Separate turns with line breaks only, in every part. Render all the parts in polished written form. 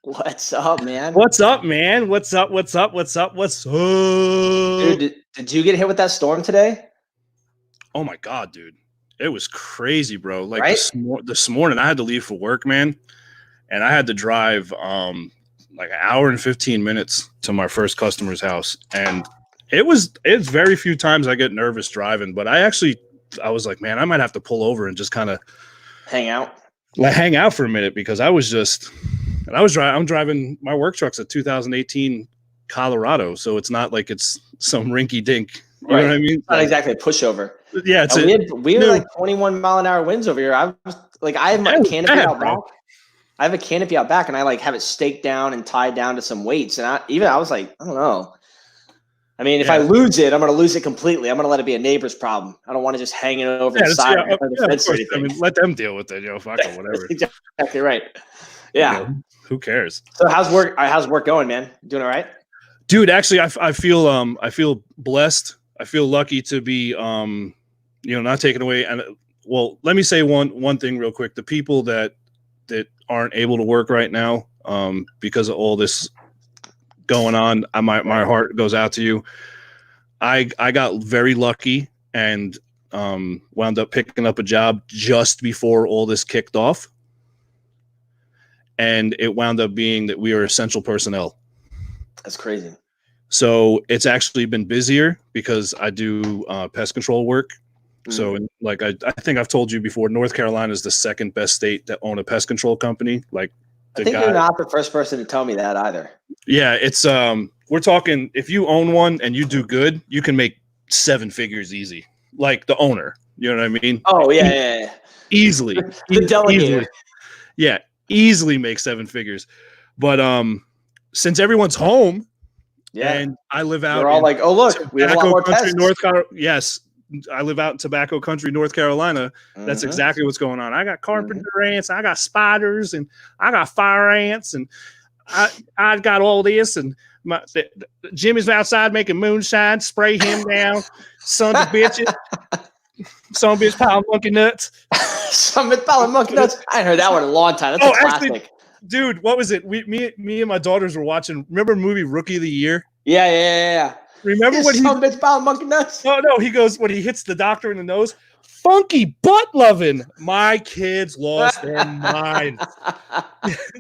What's up, man?
What's up, man? What's up? What's up? What's up? What's up?
Dude, did you get hit with that storm today?
Oh my god, dude. It was crazy, bro. Like
Right?
this morning I had to leave for work, man. And I had to drive like an hour and 15 minutes to my first customer's house. And it's very few times I get nervous driving, but I was like, man, I might have to pull over and just kind of
Hang out.
hang out for a minute because I'm driving my work truck's a 2018 Colorado, so it's not like it's some rinky dink. You know what I mean?
It's not exactly a pushover.
Yeah,
we had like 21-mile-an-hour winds over here. I was like, I have my canopy out back. I have a canopy out back, and I like have it staked down and tied down to some weights. And I was like, I don't know. I mean, if I lose it, I'm going to lose it completely. I'm going to let it be a neighbor's problem. I don't want to just hang it over the side.
Of course. I mean, let them deal with it. Fuck it, whatever.
Exactly right. Yeah.
Who cares?
So how's work going, man? Doing all right?
Dude, actually, I feel blessed. I feel lucky to be, not taken away. And well, let me say one thing real quick. The people that aren't able to work right now, because of all this going on, my heart goes out to you. I got very lucky and wound up picking up a job just before all this kicked off. And it wound up being that we are essential personnel.
That's crazy.
So it's actually been busier because I do pest control work. Mm-hmm. So like I think I've told you before, North Carolina is the second best state to own a pest control company. Like
I think you're not the first person to tell me that either.
Yeah, it's we're talking if you own one and you do good, you can make 7 figures easy. Like the owner, you know what I mean?
Oh yeah.
Easily.
The delegator.
Easily. Yeah, easily make 7 figures. But since everyone's home, and I live out.
They're all like, "Oh look, we have a lot more pests."
Yes, I live out in tobacco country, North Carolina. Mm-hmm. That's exactly what's going on. I got carpenter ants, I got spiders, and I got fire ants, and I got all this. And Jimmy's outside making moonshine. Spray him down, son of a bitches. Some bitch piling monkey nuts.
Some bitch piling monkey nuts. I ain't heard that one in a long time. That's a classic.
Actually, dude, what was it? Me and my daughters were watching. Remember the movie Rookie of the Year?
Yeah.
Remember when
some bitch piling monkey nuts?
No, he goes when he hits the doctor in the nose. Funky butt loving. My kids lost their minds.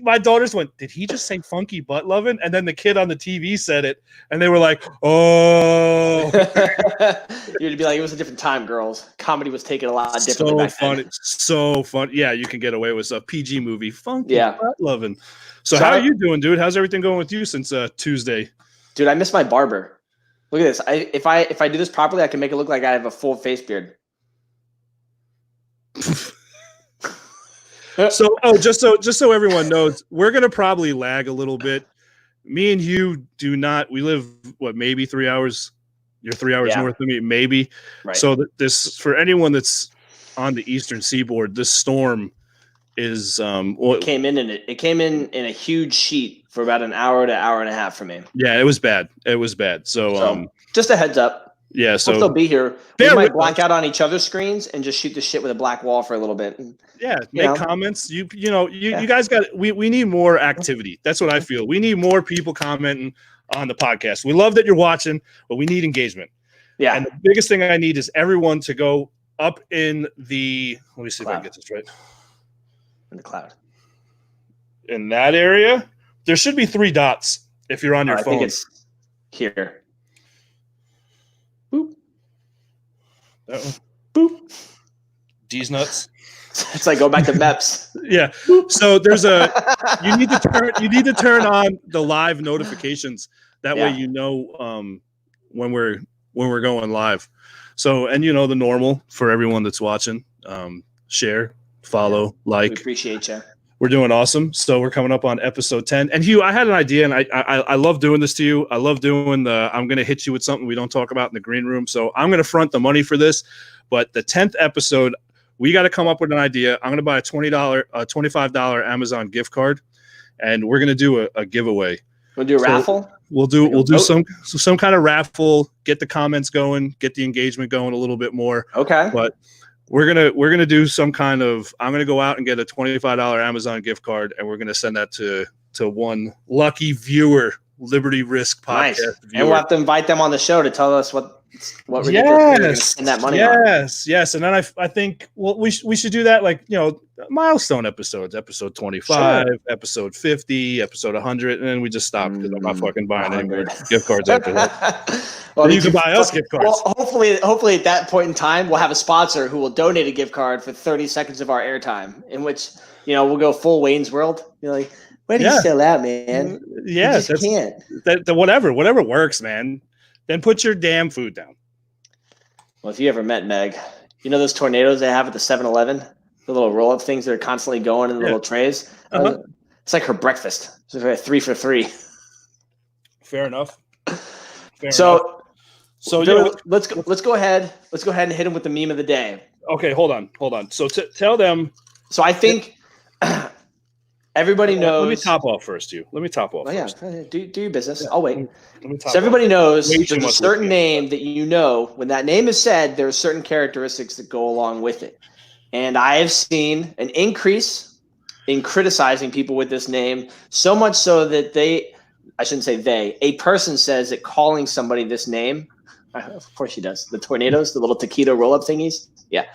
My daughters went, "Did he just say funky butt loving?" And then the kid on the TV said it, and they were like, "Oh."
You'd be like, "It was a different time, girls. Comedy was taken a lot differently."
So fun. Yeah, you can get away with stuff. PG movie, funky butt loving. So how are you doing, dude? How's everything going with you since Tuesday?
Dude, I miss my barber. Look at this. If I do this properly, I can make it look like I have a full face beard.
Just so everyone knows, we're gonna probably lag a little bit. Me and you do not. We live maybe 3 hours. You're 3 hours north of me, maybe. Right. So this for anyone that's on the eastern seaboard, this storm is
it came in in a huge sheet for about an hour to hour and a half for me.
Yeah, it was bad. So
just a heads up.
Yeah, so
we'll still be here. We might black out on each other's screens and just shoot the shit with a black wall for a little bit.
Yeah, make comments. You guys got. We need more activity. That's what I feel. We need more people commenting on the podcast. We love that you're watching, but we need engagement.
Yeah.
And the biggest thing I need is everyone to go up in the. Let me see if I can get this right.
In the cloud.
In that area, there should be 3 dots if you're on your phone.
I think it's here. Boop.
That one. Boop. D's nuts.
It's like go back to MEPS.
Yeah. So there's you need to turn on the live notifications. That way you know when we're going live. So and the normal for everyone that's watching. Share, follow, like.
We appreciate you.
We're doing awesome. So we're coming up on episode 10. And Hugh, I had an idea, and I love doing this to you. I love doing I'm going to hit you with something we don't talk about in the green room. So I'm going to front the money for this. But the 10th episode, we got to come up with an idea. I'm going to buy a $25 Amazon gift card, and we're going to do a giveaway.
We'll do a raffle?
We'll do some kind of raffle, get the comments going, get the engagement going a little bit more.
Okay.
But we're gonna do some kind of. I'm gonna go out and get a $25 Amazon gift card, and we're gonna send that to to one lucky viewer, Liberty Risk podcast
nice.
viewer.
And we'll have to invite them on the show to tell us what ridiculous thing they're going to spend that money on.
Yes. And then I think we should do that, like, milestone episodes, episode 25, episode 50, episode 100, and then we just stop because I'm not fucking buying any more gift cards after that. Well, you can buy us gift cards.
Well, hopefully at that point in time, we'll have a sponsor who will donate a gift card for 30 seconds of our airtime, in which, we'll go full Wayne's World. You're like, where do you sell out, man?
Yeah,
you just can't.
Whatever works, man. Then put your damn food down.
Well, if you ever met Meg, those tornadoes they have at the 7-Eleven, the little roll-up things that are constantly going in the little trays? It's like her breakfast. It's like a 3 for 3.
Fair enough.
So let's go ahead. Let's go ahead and hit him with the meme of the day.
Okay, hold on. So tell them.
So I think everybody knows.
Let me top off first.
Yeah, do your business. I'll wait.
So
everybody knows there's a certain name that when that name is said, there are certain characteristics that go along with it. And I have seen an increase in criticizing people with this name, so much so that a person says that calling somebody this name, of course she does, the tornadoes, the little taquito roll-up thingies. Yeah.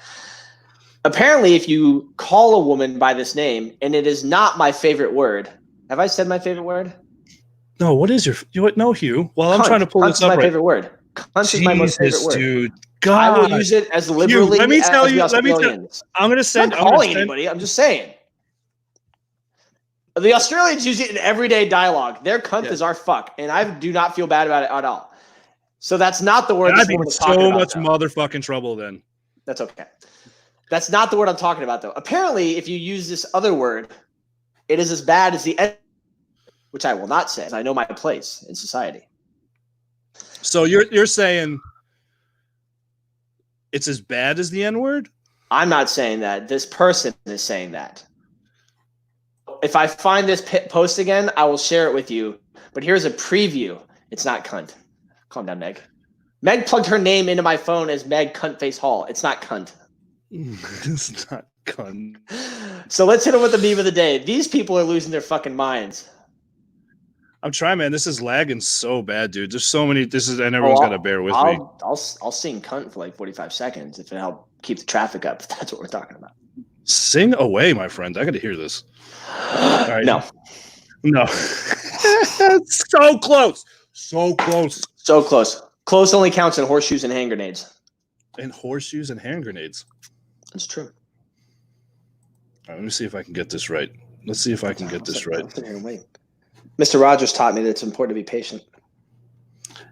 Apparently, if you call a woman by this name, and it is not my favorite word. Have I said my favorite word?
No, what is no, Hugh? Well,
Cunt.
I'm trying to pull this up.
Cunt is my favorite word. Cunt is my most favorite word.
Dude.
God. I will use it as liberally
Hugh,
as the Australians.
I'm going to send.
I'm not calling anybody. I'm just saying. The Australians use it in everyday dialogue. Their cunt is our fuck, and I do not feel bad about it at all. So that's not the word.
I'd be in so much motherfucking trouble then.
That's okay. That's not the word I'm talking about, though. Apparently, if you use this other word, it is as bad as the N, which I will not say, as I know my place in society.
So you're saying it's as bad as the N-word?
I'm not saying that. This person is saying that. If I find this post again, I will share it with you. But here's a preview. It's not cunt. Calm down, Meg. Meg plugged her name into my phone as Meg Cuntface Hall. It's not cunt.
It's not cunt.
So let's hit them with the meme of the day. These people are losing their fucking minds.
I'm trying, man. This is lagging so bad, dude. There's so many. And everyone's got to bear with me.
I'll sing cunt for like 45 seconds if it helps keep the traffic up. If that's what we're talking about.
Sing away, my friend. I got to hear this. All right.
No.
So close. So close.
Close only counts in horseshoes and hand grenades.
And horseshoes and hand grenades.
That's true.
All right, let me see if I can get this right. Let's see if I can get this right.
Wait. Mr. Rogers taught me that it's important to be patient.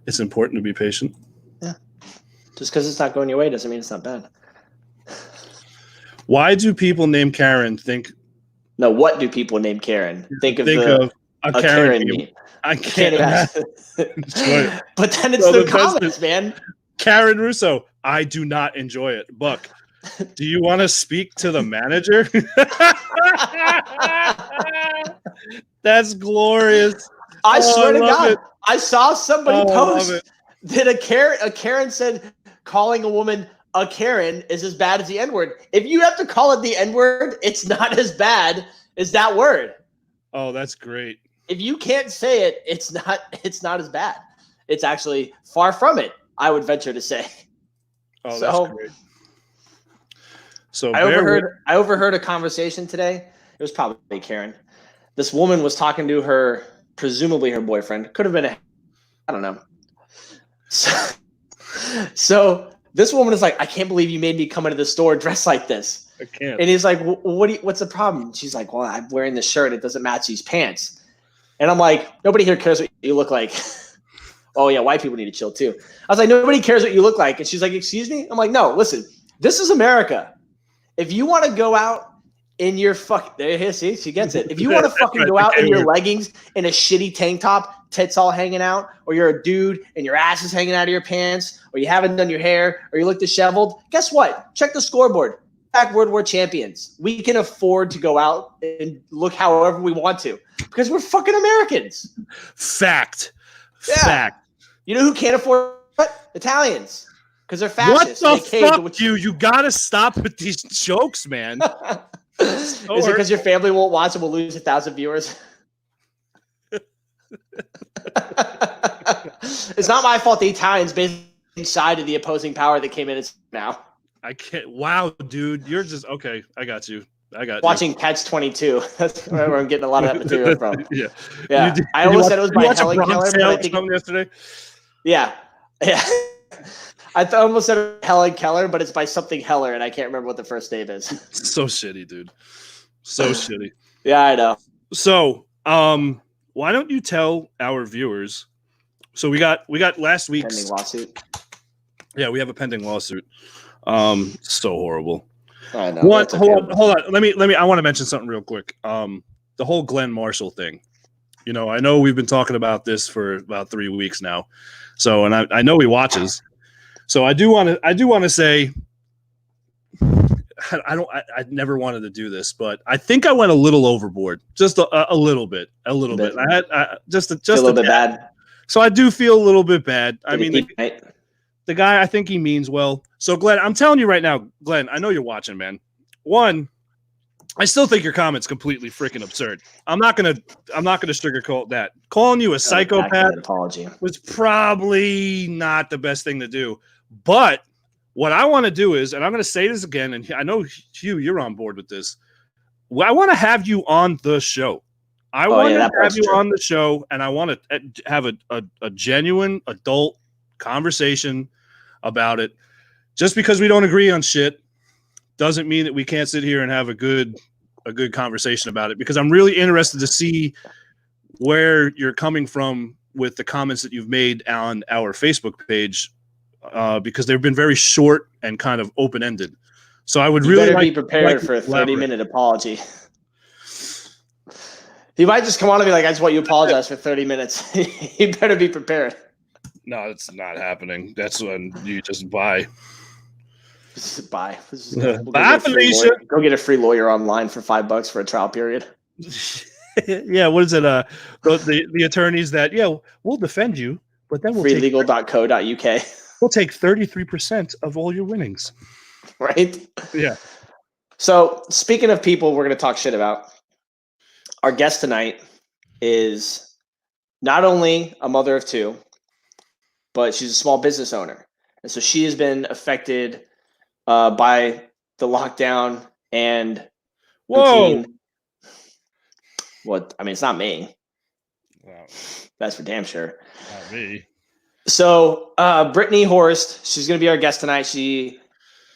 It's important to be patient?
Yeah. Just because it's not going your way doesn't mean it's not bad.
Why do people named Karen think?
No, what do people named Karen think of
a Karen
meme?
I can't imagine.
But then it's the comments, man.
Karen Russo, I do not enjoy it. Buck, do you want to speak to the manager? That's glorious.
I swear to God, I saw somebody post that a Karen said calling a woman a Karen is as bad as the N-word. If you have to call it the N-word, it's not as bad as that word.
Oh, that's great.
If you can't say it, it's not as bad. It's actually far from it, I would venture to say.
Oh, that's great. So
I overheard a conversation today. It was probably Karen. This woman was talking to presumably her boyfriend. Could have been I don't know. So this woman is like, I can't believe you made me come into the store dressed like this.
I can't.
And he's like, what's the problem? She's like, well, I'm wearing this shirt. It doesn't match these pants. And I'm like, nobody here cares what you look like. Oh, yeah, white people need to chill too. I was like, nobody cares what you look like. And she's like, excuse me? I'm like, no, listen, this is America. If you want to go out in your see, she gets it. If you want to fucking go out in your leggings in a shitty tank top, tits all hanging out, or you're a dude and your ass is hanging out of your pants, or you haven't done your hair, or you look disheveled, guess what? Check the scoreboard. Back World War champions. We can afford to go out and look however we want to because we're fucking Americans.
Fact.
Yeah.
Fact.
You know who can't afford it? Italians. Because they're fascists.
What the fuck, you gotta stop with these jokes, man.
Is it because your family won't watch and we'll lose 1,000 viewers? It's not my fault the Italians basically side of the opposing power that came in now.
I can't. Wow, dude, you're just okay. I got you.
Watching Catch-22. That's where I'm getting a lot of that material from.
Yeah.
I almost said it was by Helen Keller, but I think
yesterday.
Yeah. I almost said Helen Keller, but it's by something Heller, and I can't remember what the first name is.
So shitty, dude. So shitty.
Yeah, I know.
So, why don't you tell our viewers? So we got last week's
pending lawsuit.
Yeah, we have a pending lawsuit. So horrible.
I know.
Hold on. Let me. I want to mention something real quick. The whole Glenn Marshall thing. You know, I know we've been talking about this for about 3 weeks now. So, and I know he watches. So I do want to say, I never wanted to do this, but I think I went a little overboard, just a little bit. I had just a little bit bad. So I do feel a little bit bad. I mean, the guy, I think he means well. So Glenn, I'm telling you right now, Glenn, I know you're watching, man. One, I still think your comment's completely freaking absurd. I'm not gonna sugarcoat that. Calling you a psychopath was probably not the best thing to do. But what I want to do is, and I'm going to say this again, and I know Hugh, you're on board with this. I want to have you on the show. I want to have you on the show, and I want to have a genuine adult conversation about it. Just because we don't agree on shit doesn't mean that we can't sit here and have a good conversation about it, because I'm really interested to see where you're coming from with the comments that you've made on our Facebook page, because they've been very short and kind of open-ended. So I would really
be prepared for a 30-minute apology. He might just come on and be like, I just want you to apologize for 30 minutes. You better be prepared.
No, it's not happening. That's when you just buy.
Bye.
Bye, Felicia.
Go get a free lawyer online for $5 for a trial period.
Yeah, what is it? The attorneys that we'll defend you, but then we'll
freelegal.co.uk.
We'll take 33% of all your winnings.
Right?
Yeah.
So speaking of people we're going to talk shit about, our guest tonight is not only a mother of two, but she's a small business owner. And so she has been affected by the lockdown and routine. What? I mean, it's not me.
Wow.
That's for damn sure.
Not me.
So Brittany Horst, she's going to be our guest tonight. She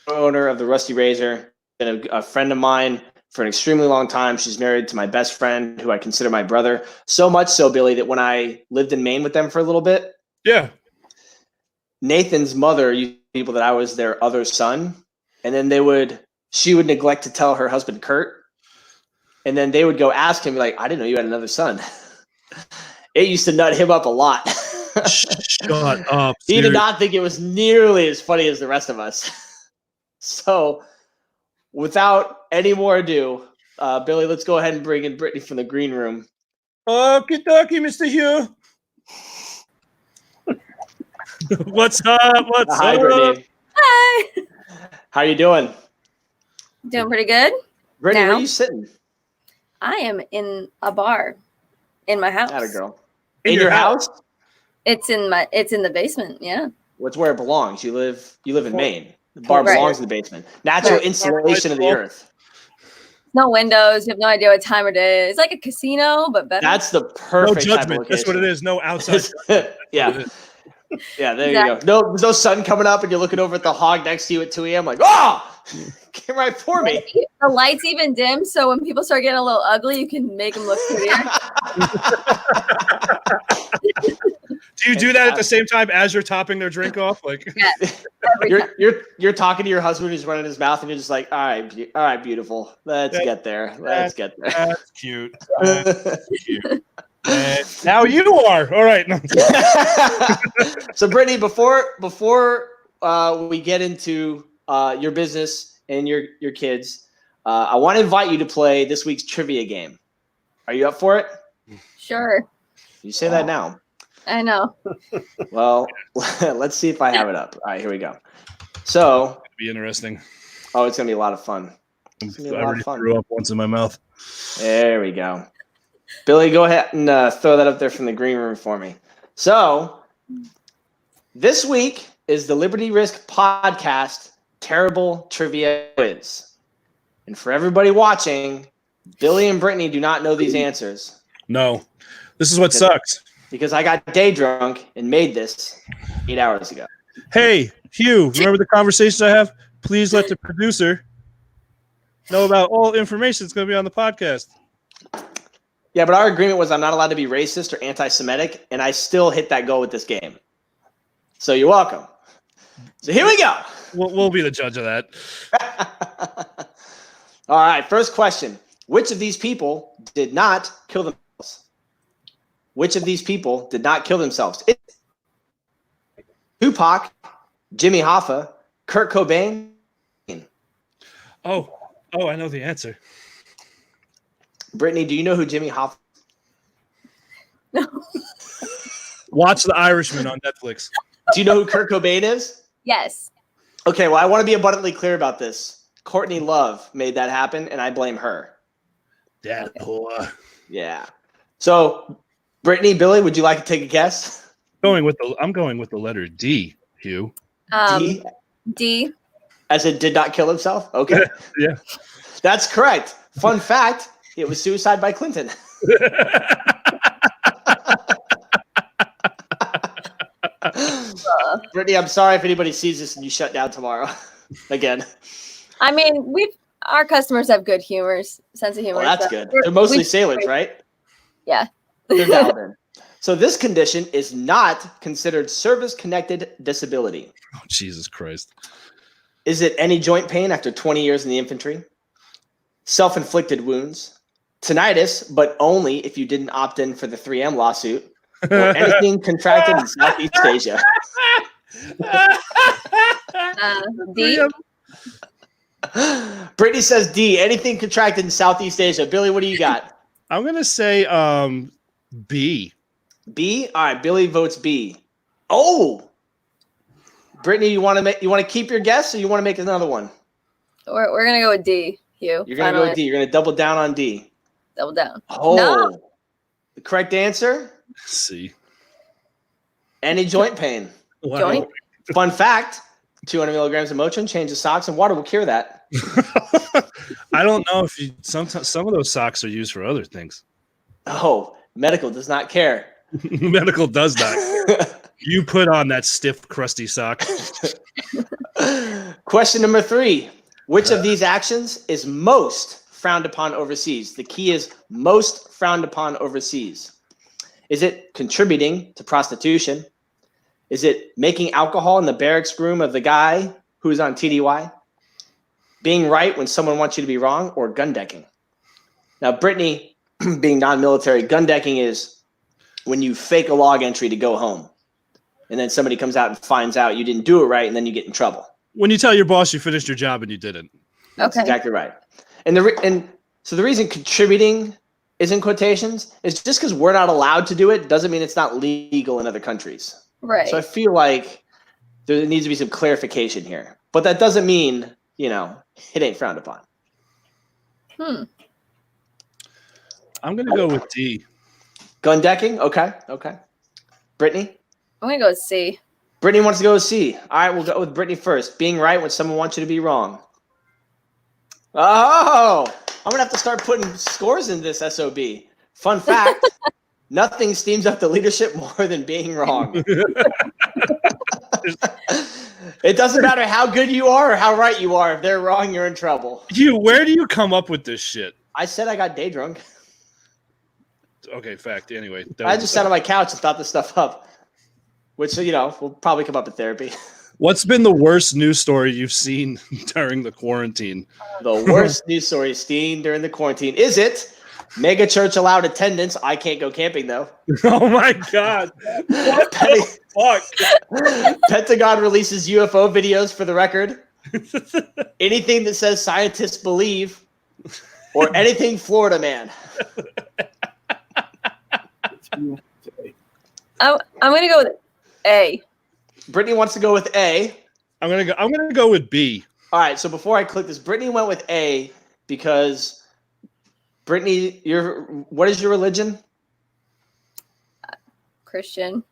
owner of the Rusty Razor, been a friend of mine for an extremely long time. She's married to my best friend, who I consider my brother. So much so, Billy, that when I lived in Maine with them for a little bit, Nathan's mother used to tell people that I was their other son, and then she would neglect to tell her husband Kurt, and then they would go ask him, like, I didn't know you had another son. It used to nut him up a lot.
Shut up.
He did not think it was nearly as funny as the rest of us. So without any more ado, Billy, let's go ahead and bring in Brittany from the green room.
Okie dokie, Mr. Hugh. What's up?
Hi, Brittany.
Hi.
How you doing?
Doing pretty good.
Brittany, where are you sitting?
I am in a bar in my house.
Atta girl. In your house?
It's in the basement, yeah.
What's where it belongs? You live in Maine. The bar belongs in the basement. Natural insulation of the earth.
No windows. You have no idea what time it is. It's like a casino, but better.
That's the perfect
no judgment. That's what it is. No outside.
Yeah. Yeah, there you go. No sun coming up and you're looking over at the hog next to you at 2 a.m. like, came right for me.
The lights even dim, so when people start getting a little ugly, you can make them look prettier.
Do you do that at the same time as you're topping their drink off? Like,
you're talking to your husband who's running his mouth, and you're just like, all right, beautiful. Let's get there. That's
cute. That's cute. Now you are all right.
So, Brittany, before we get into your business and your kids, I want to invite you to play this week's trivia game. Are you up for it?
Sure.
You say that now.
I know.
Well, let's see if I have it up. All right, here we go. So,
it'll be interesting.
Oh, it's gonna be a lot of fun.
I already threw up once in my mouth.
There we go. Billy, go ahead and throw that up there from the green room for me. So, this week is the Liberty Risk Podcast Terrible Trivia Quiz. And for everybody watching, Billy and Brittany do not know these answers.
No. This is what sucks.
Because I got day drunk and made this 8 hours ago.
Hey, Hugh, remember the conversations I have? Please let the producer know about all information that's going to be on the podcast.
Yeah, but our agreement was I'm not allowed to be racist or anti-Semitic, and I still hit that goal with this game. So you're welcome. So here we go.
We'll be the judge of that.
All right, first question. Which of these people did not kill themselves? Which of these people did not kill themselves? Tupac, Jimmy Hoffa, Kurt Cobain.
Oh, I know the answer.
Brittany, do you know who Jimmy Hoffa is?
No.
Watch The Irishman on Netflix.
Do you know who Kurt Cobain is?
Yes.
Okay, well, I want to be abundantly clear about this. Courtney Love made that happen, and I blame her.
That poor.
Yeah. So, Brittany, Billy, would you like to take a guess?
I'm going with the letter D, Hugh.
D?
D.
As it did not kill himself? Okay.
Yeah.
That's correct. Fun fact, it was suicide by Clinton. Brittany, I'm sorry if anybody sees this and you shut down tomorrow. Again.
I mean, our customers have good sense of humor.
Well, that's good. They're mostly sailors, right?
Yeah.
They're dialed in. So this condition is not considered service-connected disability.
Oh, Jesus Christ.
Is it any joint pain after 20 years in the infantry? Self-inflicted wounds? Tinnitus, but only if you didn't opt in for the 3M lawsuit? Or anything contracted in Southeast Asia?
D.
Brittany says D. Anything contracted in Southeast Asia. Billy, what do you got?
I'm going to say B.
B? All right, Billy votes B. Oh! Brittany, you want to keep your guess, or you want to make another one?
We're gonna go with D. Hugh.
You're gonna go with D. You're gonna double down on D.
Double down.
Oh,
no.
The correct answer?
C.
Any joint pain.
Wow.
Joint?
Fun fact: 200 milligrams of Motrin, change of socks, and water will cure that.
I don't know if sometimes some of those socks are used for other things.
Oh, medical does not care.
Medical does not. You put on that stiff, crusty sock.
Question number 3. Which of these actions is most frowned upon overseas? The key is most frowned upon overseas. Is it contributing to prostitution? Is it making alcohol in the barracks room of the guy who's on TDY? Being right when someone wants you to be wrong? Or gun decking? Now, Brittany, being non-military, gun decking is when you fake a log entry to go home. And then somebody comes out and finds out you didn't do it right, and then you get in trouble.
When you tell your boss you finished your job and you didn't.
That's exactly right. And so the reason contributing is in quotations is just because we're not allowed to do it doesn't mean it's not legal in other countries.
Right.
So I feel like there needs to be some clarification here. But that doesn't mean, it ain't frowned upon.
I'm going to go with D.
Gun decking? Okay. Brittany?
I'm going to go with C.
Brittany wants to go with C. All right, we'll go with Brittany first. Being right when someone wants you to be wrong. Oh, I'm going to have to start putting scores in this SOB. Fun fact, nothing steams up the leadership more than being wrong. It doesn't matter how good you are or how right you are. If they're wrong, you're in trouble.
Where do you come up with this shit?
I said I got day drunk.
Okay, fact. Anyway.
I just sat on my couch and thought this stuff up. Which, will probably come up in therapy.
What's been the worst news story you've seen during the quarantine?
The worst news story seen during the quarantine. Is it mega church allowed attendance? I can't go camping, though.
Oh, my God. What the fuck?
Pentagon releases UFO videos for the record. Anything that says scientists believe or anything Florida man.
I'm going to go with A.
Brittany wants to go with A.
I'm gonna go with B.
All right, so before I click this, Brittany went with A because Brittany, what is your religion?
Christian.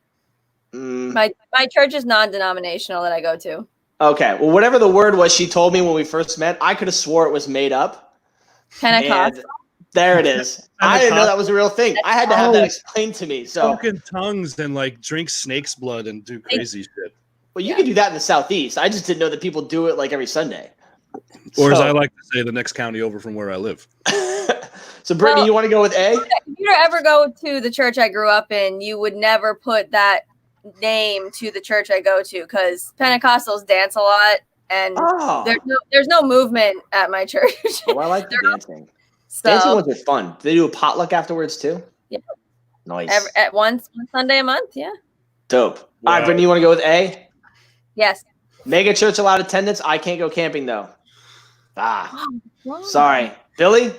My church is non-denominational that I go to.
Okay. Well, whatever the word was she told me when we first met, I could have swore it was made up.
Pentecostal.
There it is. I didn't know that was a real thing. I had to have that explained to me. So
talk in tongues and like drink snake's blood and do crazy shit.
Well, you can do that in the Southeast. I just didn't know that people do it like every Sunday.
Or as I like to say, the next county over from where I live.
So, Brittany, you want to go with A?
If you ever go to the church I grew up in, you would never put that name to the church I go to because Pentecostals dance a lot, and there's no movement at my church.
Oh, I like the dancing.
So,
dancing ones are fun. Do they do a potluck afterwards too?
Yeah.
Nice.
At one Sunday a month, yeah.
Dope. Wow. All right, Brittany, you want to go with A?
Yes.
Mega church allowed attendance. I can't go camping though. Sorry. Billy?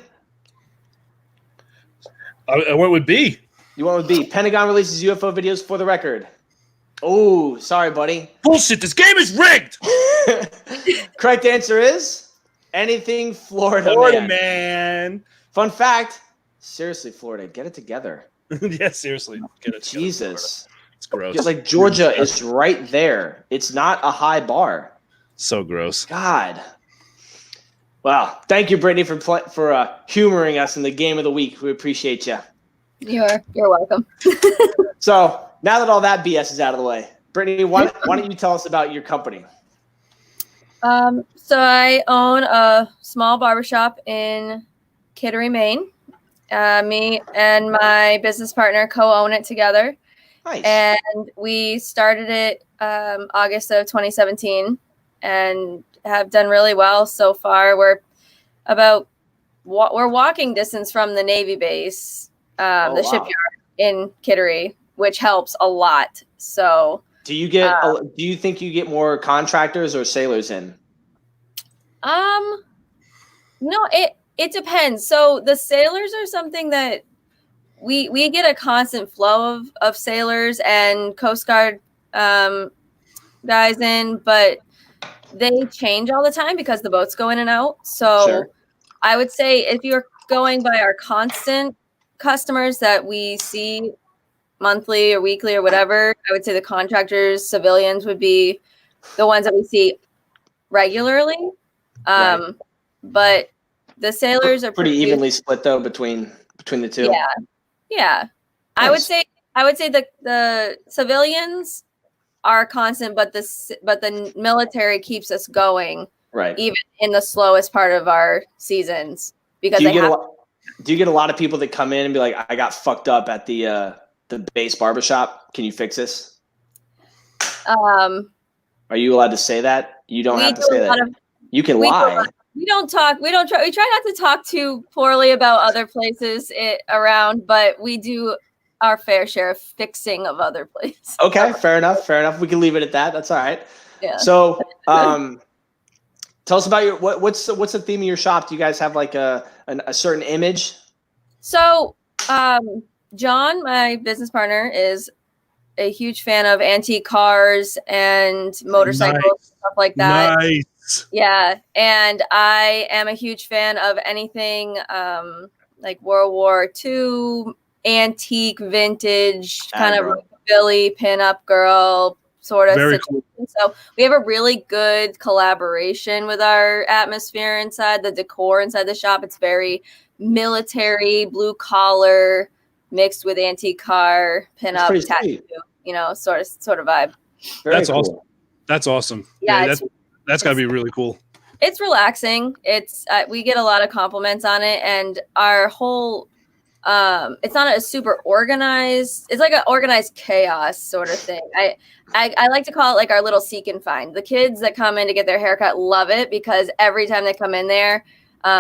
I went with B.
You went with B. Pentagon releases UFO videos for the record. Oh, sorry, buddy.
Bullshit. This game is rigged.
Correct answer is anything Florida man. Fun fact. Seriously, Florida, get it together.
Yeah, seriously. Get it together.
Jesus.
It's gross.
Because like Georgia is right there. It's not a high bar.
So gross.
God. Wow. Thank you, Brittany, for humoring us in the game of the week. We appreciate you.
You're welcome.
So now that all that BS is out of the way, Brittany, why don't you tell us about your company?
So I own a small barbershop in Kittery, Maine. Me and my business partner co-own it together.
Nice.
And we started it August of 2017 and have done really well so far. We're walking distance from the Navy base, the shipyard in Kittery, which helps a lot. So
do you think you get more contractors or sailors in?
No, it depends. So the sailors are something that we get a constant flow of sailors and Coast Guard guys in, but they change all the time because the boats go in and out. So sure. I would say if you're going by our constant customers that we see monthly or weekly or whatever, I would say the contractors, civilians would be the ones that we see regularly. Right. But the sailors are
pretty evenly split though between the two.
Yeah. Nice. I would say the civilians are constant, but the military keeps us going, right? Even in the slowest part of our seasons, because do
you get a lot of people that come in and be like, I got fucked up at the base barbershop. Can you fix this? Are you allowed to say that? You don't have to say that. You can lie.
We don't talk. We try not to talk too poorly about other places around, but we do our fair share of fixing of other places.
Okay, fair enough. We can leave it at that. That's all right.
Yeah.
So, tell us about what's the theme of your shop? Do you guys have like a certain image?
So, John, my business partner, is a huge fan of antique cars and motorcycles, stuff like that.
Nice.
Yeah, and I am a huge fan of anything like World War II, antique, vintage, kind of rockabilly, pinup girl sort of
Very
situation.
Cool.
So we have a really good collaboration with our atmosphere inside, the decor inside the shop. It's very military, blue collar, mixed with antique car, pinup, tattoo, sort of vibe.
That's cool. Awesome. That's awesome.
Yeah,
that's got to be really cool.
It's relaxing. It's we get a lot of compliments on it, and our whole it's not a super organized. It's like an organized chaos sort of thing. I like to call it like our little seek and find. The kids that come in to get their haircut love it because every time they come in there,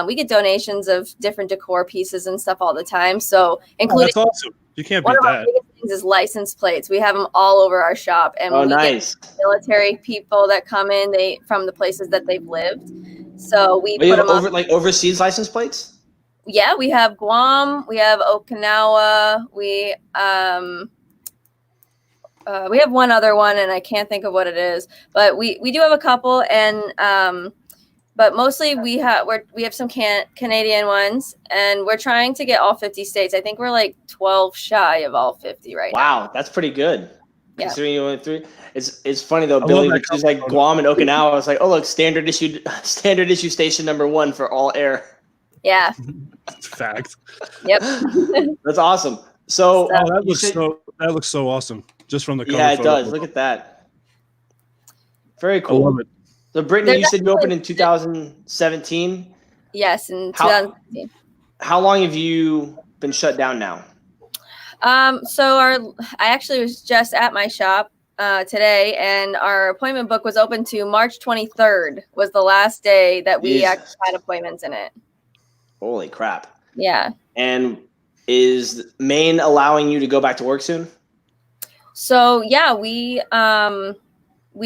we get donations of different decor pieces and stuff all the time. So including
that's awesome. You can't beat
one of
that.
our biggest things is license plates. We have them all over our shop, and we
nice.
get military people that come in from the places that they've lived. So we
put them like overseas license plates.
Yeah, we have Guam, we have Okinawa, we have one other one, and I can't think of what it is, but we do have a couple, and but mostly we have some Canadian ones, and we're trying to get all 50 states. I think we're like 12 shy of all 50 right now.
Wow, that's pretty good.
Yeah.
Considering you went through, it's funny though,
I
Billy,
love that
which is like Guam and Okinawa. It's like, oh look, standard issue station number 1 for all air.
Yeah.
Fact.
Yep.
That's awesome. So
that looks so awesome just from the cover.
Yeah, it
photo.
does. Look at that. Very cool.
I love it.
So Brittany, you said you opened in 2017.
Yes, in 2017.
How long have you been shut down now?
So I actually was just at my shop today, and our appointment book was open to March 23rd was the last day that we actually had appointments in it.
Holy crap.
Yeah.
And is Maine allowing you to go back to work soon?
So yeah, we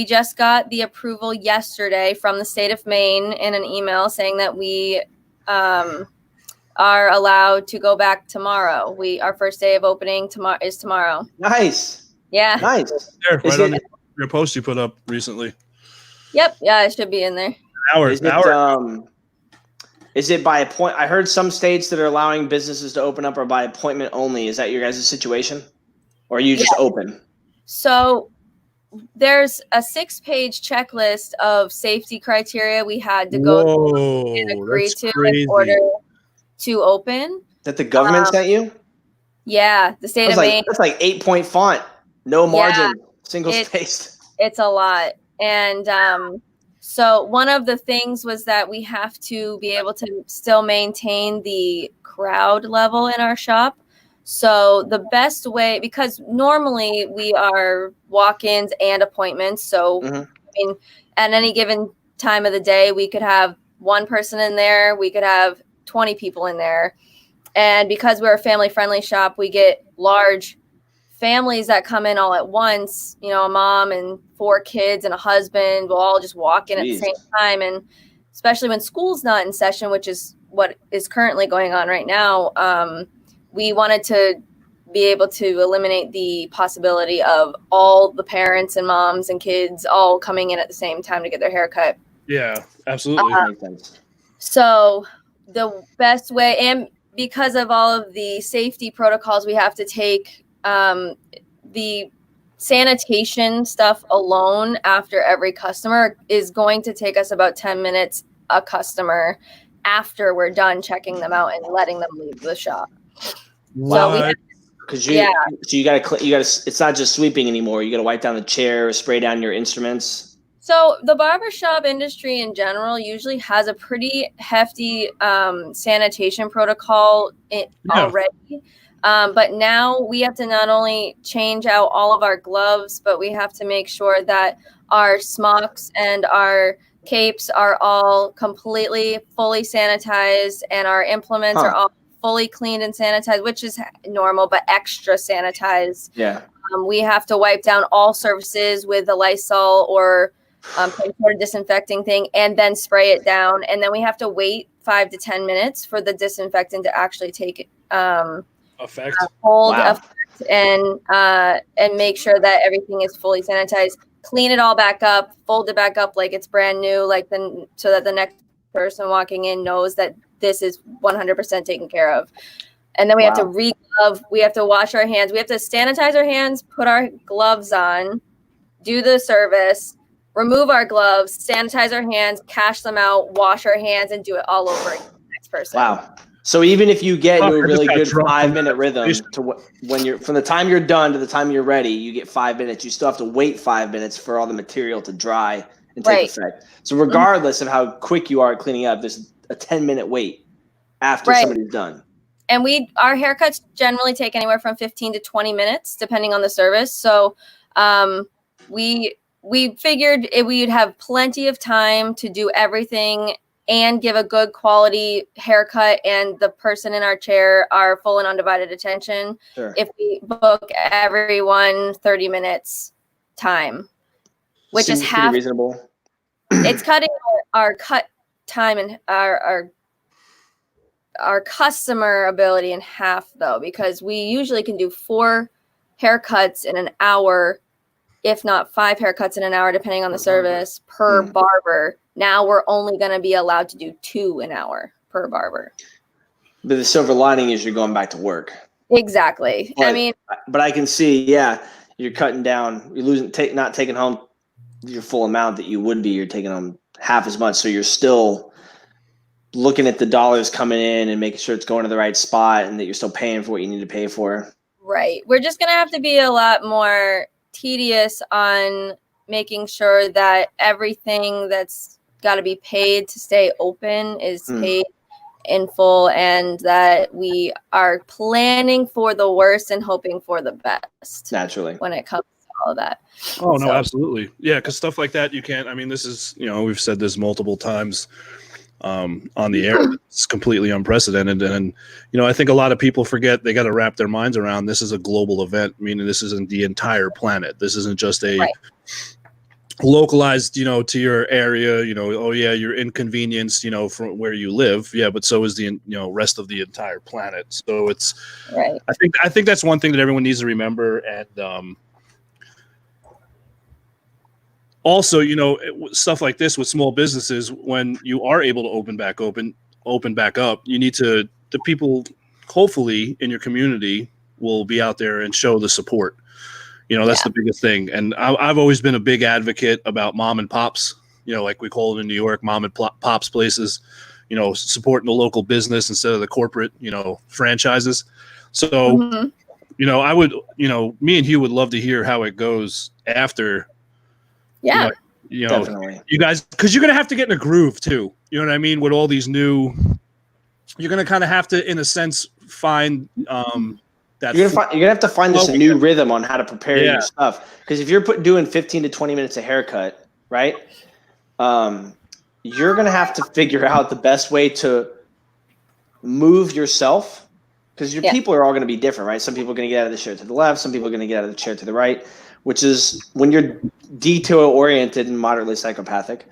just got the approval yesterday from the state of Maine in an email saying that we are allowed to go back tomorrow. Our first day of opening is tomorrow.
Nice.
Yeah.
Nice.
There, right on your post you put up recently.
Yep. Yeah, it should be in there.
Is it by appointment? I heard some states that are allowing businesses to open up are by appointment only. Is that your guys' situation? Or are you just open?
So there's a 6-page checklist of safety criteria we had to go through and agree to in order to open.
That the government sent you?
Yeah, the state of Maine.
That's like 8-point font, no margin, single spaced.
It's a lot. And so one of the things was that we have to be able to still maintain the crowd level in our shop. So the best way, because normally we are walk-ins and appointments. So I mean, at any given time of the day, we could have one person in there. We could have 20 people in there. And because we're a family-friendly shop, we get large families that come in all at once, a mom and 4 kids and a husband will all just walk in at the same time. And especially when school's not in session, which is what is currently going on right now, we wanted to be able to eliminate the possibility of all the parents and moms and kids all coming in at the same time to get their hair cut.
Yeah, absolutely.
So the best way, and because of all of the safety protocols we have to take, the sanitation stuff alone after every customer is going to take us about 10 minutes a customer after we're done checking them out and letting them leave the shop.
What?
So you gotta it's not just sweeping anymore. You gotta wipe down the chair, spray down your instruments.
So the barbershop industry in general usually has a pretty hefty sanitation protocol already. But now we have to not only change out all of our gloves, but we have to make sure that our smocks and our capes are all completely fully sanitized, and our implements are all fully cleaned and sanitized, which is normal, but extra sanitized.
Yeah.
We have to wipe down all surfaces with a Lysol or some sort of disinfecting thing, and then spray it down. And then we have to wait 5 to 10 minutes for the disinfectant to actually take
effect,
and make sure that everything is fully sanitized. Clean it all back up, fold it back up like it's brand new, so that the next person walking in knows that this is 100% taken care of. And then we have to re-glove. We have to wash our hands. We have to sanitize our hands, put our gloves on, do the service, remove our gloves, sanitize our hands, cash them out, wash our hands, and do it all over again for the next person.
Wow. So even if you get into a really good 5-minute rhythm from the time you're done to the time you're ready, you get 5 minutes. You still have to wait 5 minutes for all the material to dry and take effect. So regardless of how quick you are at cleaning up, there's a 10-minute wait after somebody's done.
And our haircuts generally take anywhere from 15 to 20 minutes, depending on the service. So we figured we'd have plenty of time to do everything and give a good quality haircut, and the person in our chair our full and undivided attention.
Sure.
If we book everyone 30 minutes time, which is half
reasonable.
It's cutting our cut time and our customer ability in half, though, because we usually can do 4 haircuts in an hour, if not 5 haircuts in an hour, depending on the service per barber. Now we're only going to be allowed to do 2 an hour per barber.
But the silver lining is you're going back to work.
Exactly.
But I can see, you're cutting down, you're losing, not taking home your full amount that you would be. You're taking home half as much. So you're still looking at the dollars coming in and making sure it's going to the right spot and that you're still paying for what you need to pay for.
Right. We're just going to have to be a lot more tedious on making sure that everything that's got to be paid to stay open is paid in full, and that we are planning for the worst and hoping for the best.
Naturally.
When it comes to all of that.
Oh, no, absolutely. Yeah, because stuff like that, you can't, I mean, this is, we've said this multiple times on the air. It's completely unprecedented. And, I think a lot of people forget they got to wrap their minds around this is a global event, meaning this isn't the entire planet. This isn't just a localized, to your area, you're inconvenienced, from where you live. Yeah, but so is the, rest of the entire planet. So it's, I think that's one thing that everyone needs to remember. And also, stuff like this with small businesses, when you are able to open back up, you need the people hopefully in your community will be out there and show the support. That's the biggest thing. And I've always been a big advocate about mom and pops, like we call it in New York, mom and pops places, supporting the local business instead of the corporate, franchises. So, I would, me and Hugh would love to hear how it goes after.
Yeah,
definitely.
You guys, because you're going to have to get in a groove too. You know what I mean? With all these new, you're going to kind of have to, in a sense, find you're gonna have to find this new rhythm on how to prepare your stuff. Because if you're doing 15 to 20 minutes a haircut, right? You're gonna have to figure out the best way to move yourself, because your people are all gonna be different, right? Some people are gonna get out of the chair to the left, some people are gonna get out of the chair to the right, which is when you're detail oriented and moderately psychopathic,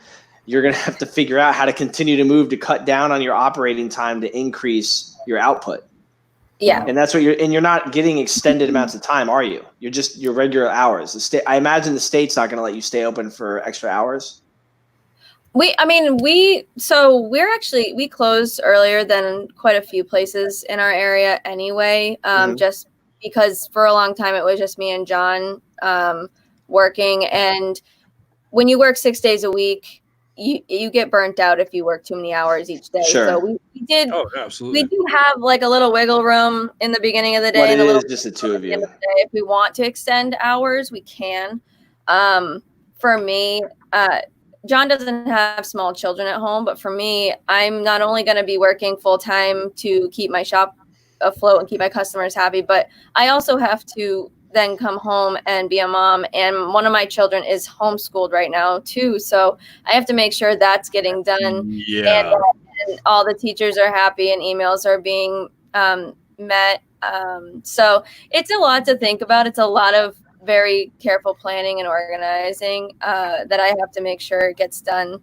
you're gonna have to figure out how to continue to move to cut down on your operating time to increase your output.
Yeah.
And that's what you're not getting extended amounts of time, are you? You're just your regular hours. I imagine the state's not going to let you stay open for extra hours.
We closed earlier than quite a few places in our area anyway, just because for a long time it was just me and John working. And when you work 6 days a week, you get burnt out if you work too many hours each day.
Sure.
So we did.
Oh, absolutely.
We do have like a little wiggle room in the beginning of the day.
But
and
it
a
is just the two of you.
If we want to extend hours, we can. For me, John doesn't have small children at home, but for me, I'm not only going to be working full time to keep my shop afloat and keep my customers happy, but I also have to then come home and be a mom. And one of my children is homeschooled right now too. So I have to make sure that's getting done.
Yeah.
And all the teachers are happy and emails are being met. So it's a lot to think about. It's a lot of very careful planning and organizing that I have to make sure gets done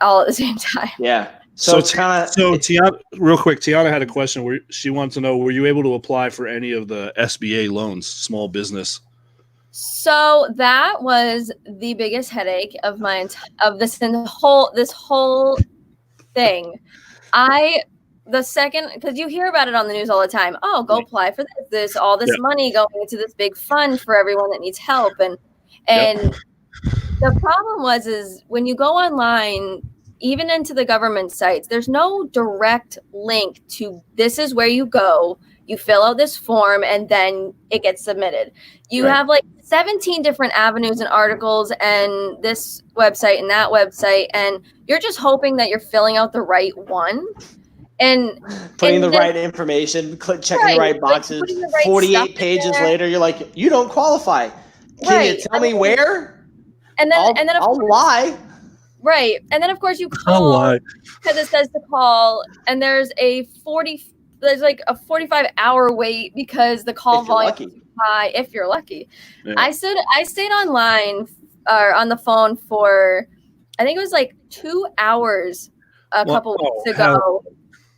all at the same time.
Yeah. So
Tiana, real quick, Tiana had a question where she wants to know, were you able to apply for any of the SBA loans, small business?
So that was the biggest headache of this whole thing. Because you hear about it on the news all the time. Oh, go apply for this all this money going into this big fund for everyone that needs help. And the problem is when you go online, even into the government sites, there's no direct link to this is where you go, you fill out this form, and then it gets submitted. You have like 17 different avenues and articles and this website and that website, and you're just hoping that you're filling out the right one. And
putting the right information, checking the right boxes. Like the right 48 pages later, you're like, you don't qualify. Can you tell me where?
And then
I'll lie.
Right. And then of course you call because it says to call, and there's like a 45-hour wait because the call volume is high if you're lucky. Yeah. I stayed online or on the phone for I think it was like 2 hours a couple weeks ago.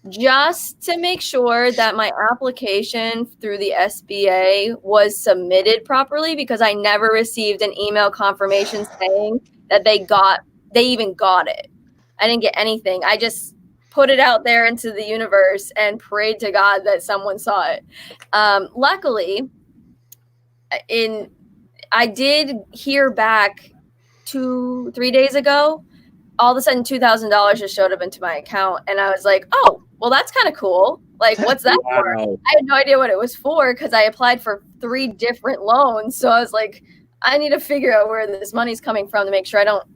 Just to make sure that my application through the SBA was submitted properly, because I never received an email confirmation saying that they got they even got it. I didn't get anything. I just put it out there into the universe and prayed to God that someone saw it. Luckily, I did hear back 2-3 days ago. All of a sudden, $2,000 just showed up into my account, and I was like, "Oh, well, that's kind of cool. Like, what's that for?" I had no idea what it was for because I applied for 3 different loans. So I was like, I need to figure out where this money's coming from to make sure I don't,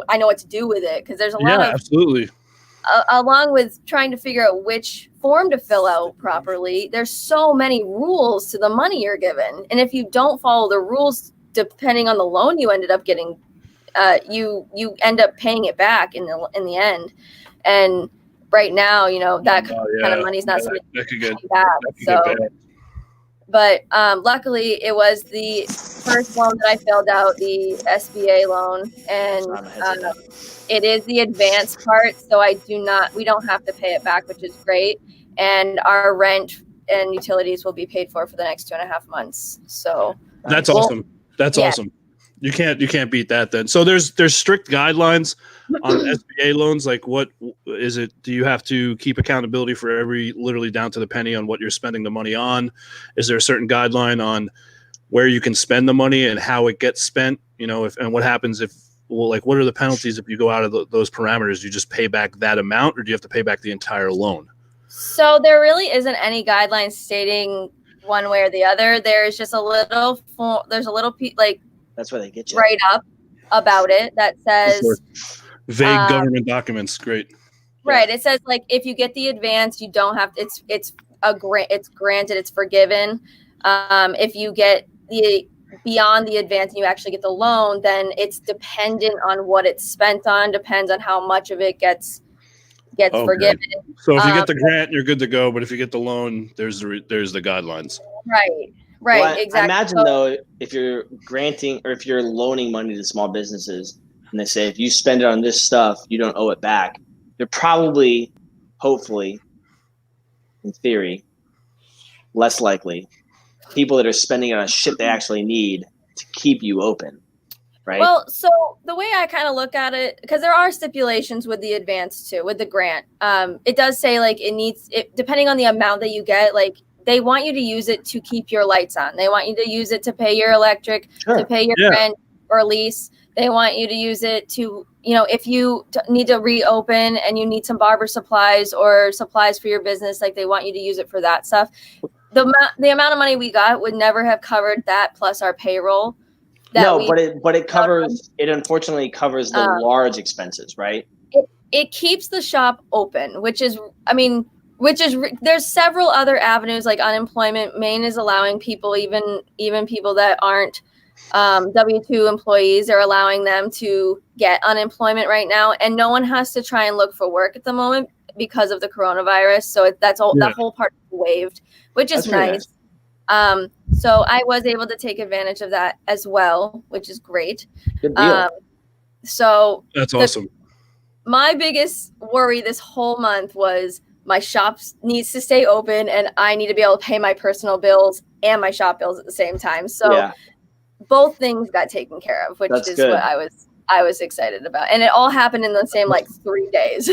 I know what to do with it, because there's a lot of
absolutely.
Along with trying to figure out which form to fill out properly, there's so many rules to the money you're given. And if you don't follow the rules, depending on the loan you ended up getting, you end up paying it back in the end. And right now, that kind of money's not something
that could get
back.
Get bad.
But luckily, it was the first loan that I filled out, the SBA loan, and it is the advance part, so we don't have to pay it back, which is great. And our rent and utilities will be paid for the next 2.5 months. So
that's awesome. That's awesome. You can't beat that then. So there's strict guidelines on SBA loans. Like, what is it? Do you have to keep accountability for literally down to the penny on what you're spending the money on? Is there a certain guideline on where you can spend the money and how it gets spent? And what happens what are the penalties if you go out of those parameters? Do you just pay back that amount, or do you have to pay back the entire loan?
So there really isn't any guidelines stating one way or the other. There's just there's a little
that's where they get you.
Write up about it that says
vague government documents. Great.
Right. It says if you get the advance, you don't have to, it's granted, it's forgiven. If you get the beyond the advance and you actually get the loan, then it's dependent on what it's spent on, depends on how much of it gets forgiven.
So if you get the grant, you're good to go. But if you get the loan, there's the guidelines.
Right.
Well,
Exactly.
I imagine though, if you're granting or if you're loaning money to small businesses and they say, if you spend it on this stuff, you don't owe it back. They're probably, hopefully, in theory, less likely people that are spending it on shit they actually need to keep you open, right?
Well, so the way I kind of look at it, because there are stipulations with the advance too, with the grant. It does say depending on the amount that you get, they want you to use it to keep your lights on. They want you to use it to pay your electric, to pay your rent or lease. They want you to use it to, if you need to reopen and you need some barber supplies or supplies for your business, they want you to use it for that stuff. The amount of money we got would never have covered that plus our payroll.
But it covers, it unfortunately covers the large expenses, right?
It keeps the shop open, there's several other avenues like unemployment. Maine is allowing people, even people that aren't W-2 employees, are allowing them to get unemployment right now, and no one has to try and look for work at the moment because of the coronavirus. So that whole part is waived, which is nice. So I was able to take advantage of that as well, which is great.
Good deal.
So
that's awesome.
My biggest worry this whole month was my shop needs to stay open and I need to be able to pay my personal bills and my shop bills at the same time. So both things got taken care of, which is good. What I was excited about. And it all happened in the same 3 days.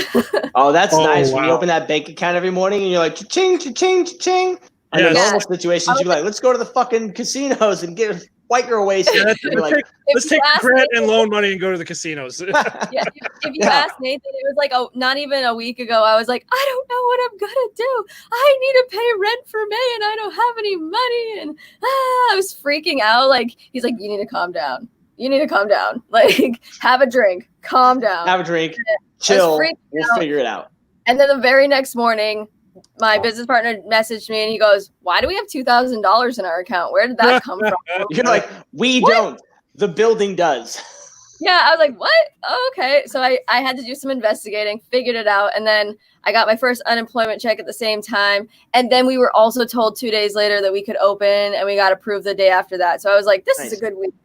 Oh, that's nice. Wow. When you open that bank account every morning and you're like, cha-ching, cha-ching, cha-ching. And in normal situations, you're like, let's go to the fucking casinos and wipe your waste.
Let's take grant and loan money and go to the casinos.
If you ask Nathan, it was not even a week ago. I was like, I don't know what I'm gonna do. I need to pay rent for May, and I don't have any money. And I was freaking out. He's like, you need to calm down. You need to calm down. Have a drink. Calm down.
Have a drink. Chill. We'll figure it out.
And then the very next morning, my business partner messaged me and he goes, why do we have $2,000 in our account? Where did that come from?
You're like, we don't. The building does.
Yeah, I was like, what? Oh, okay. So I had to do some investigating, figured it out. And then I got my first unemployment check at the same time. And then we were also told 2 days later that we could open, and we got approved the day after that. So I was like, this is a good week.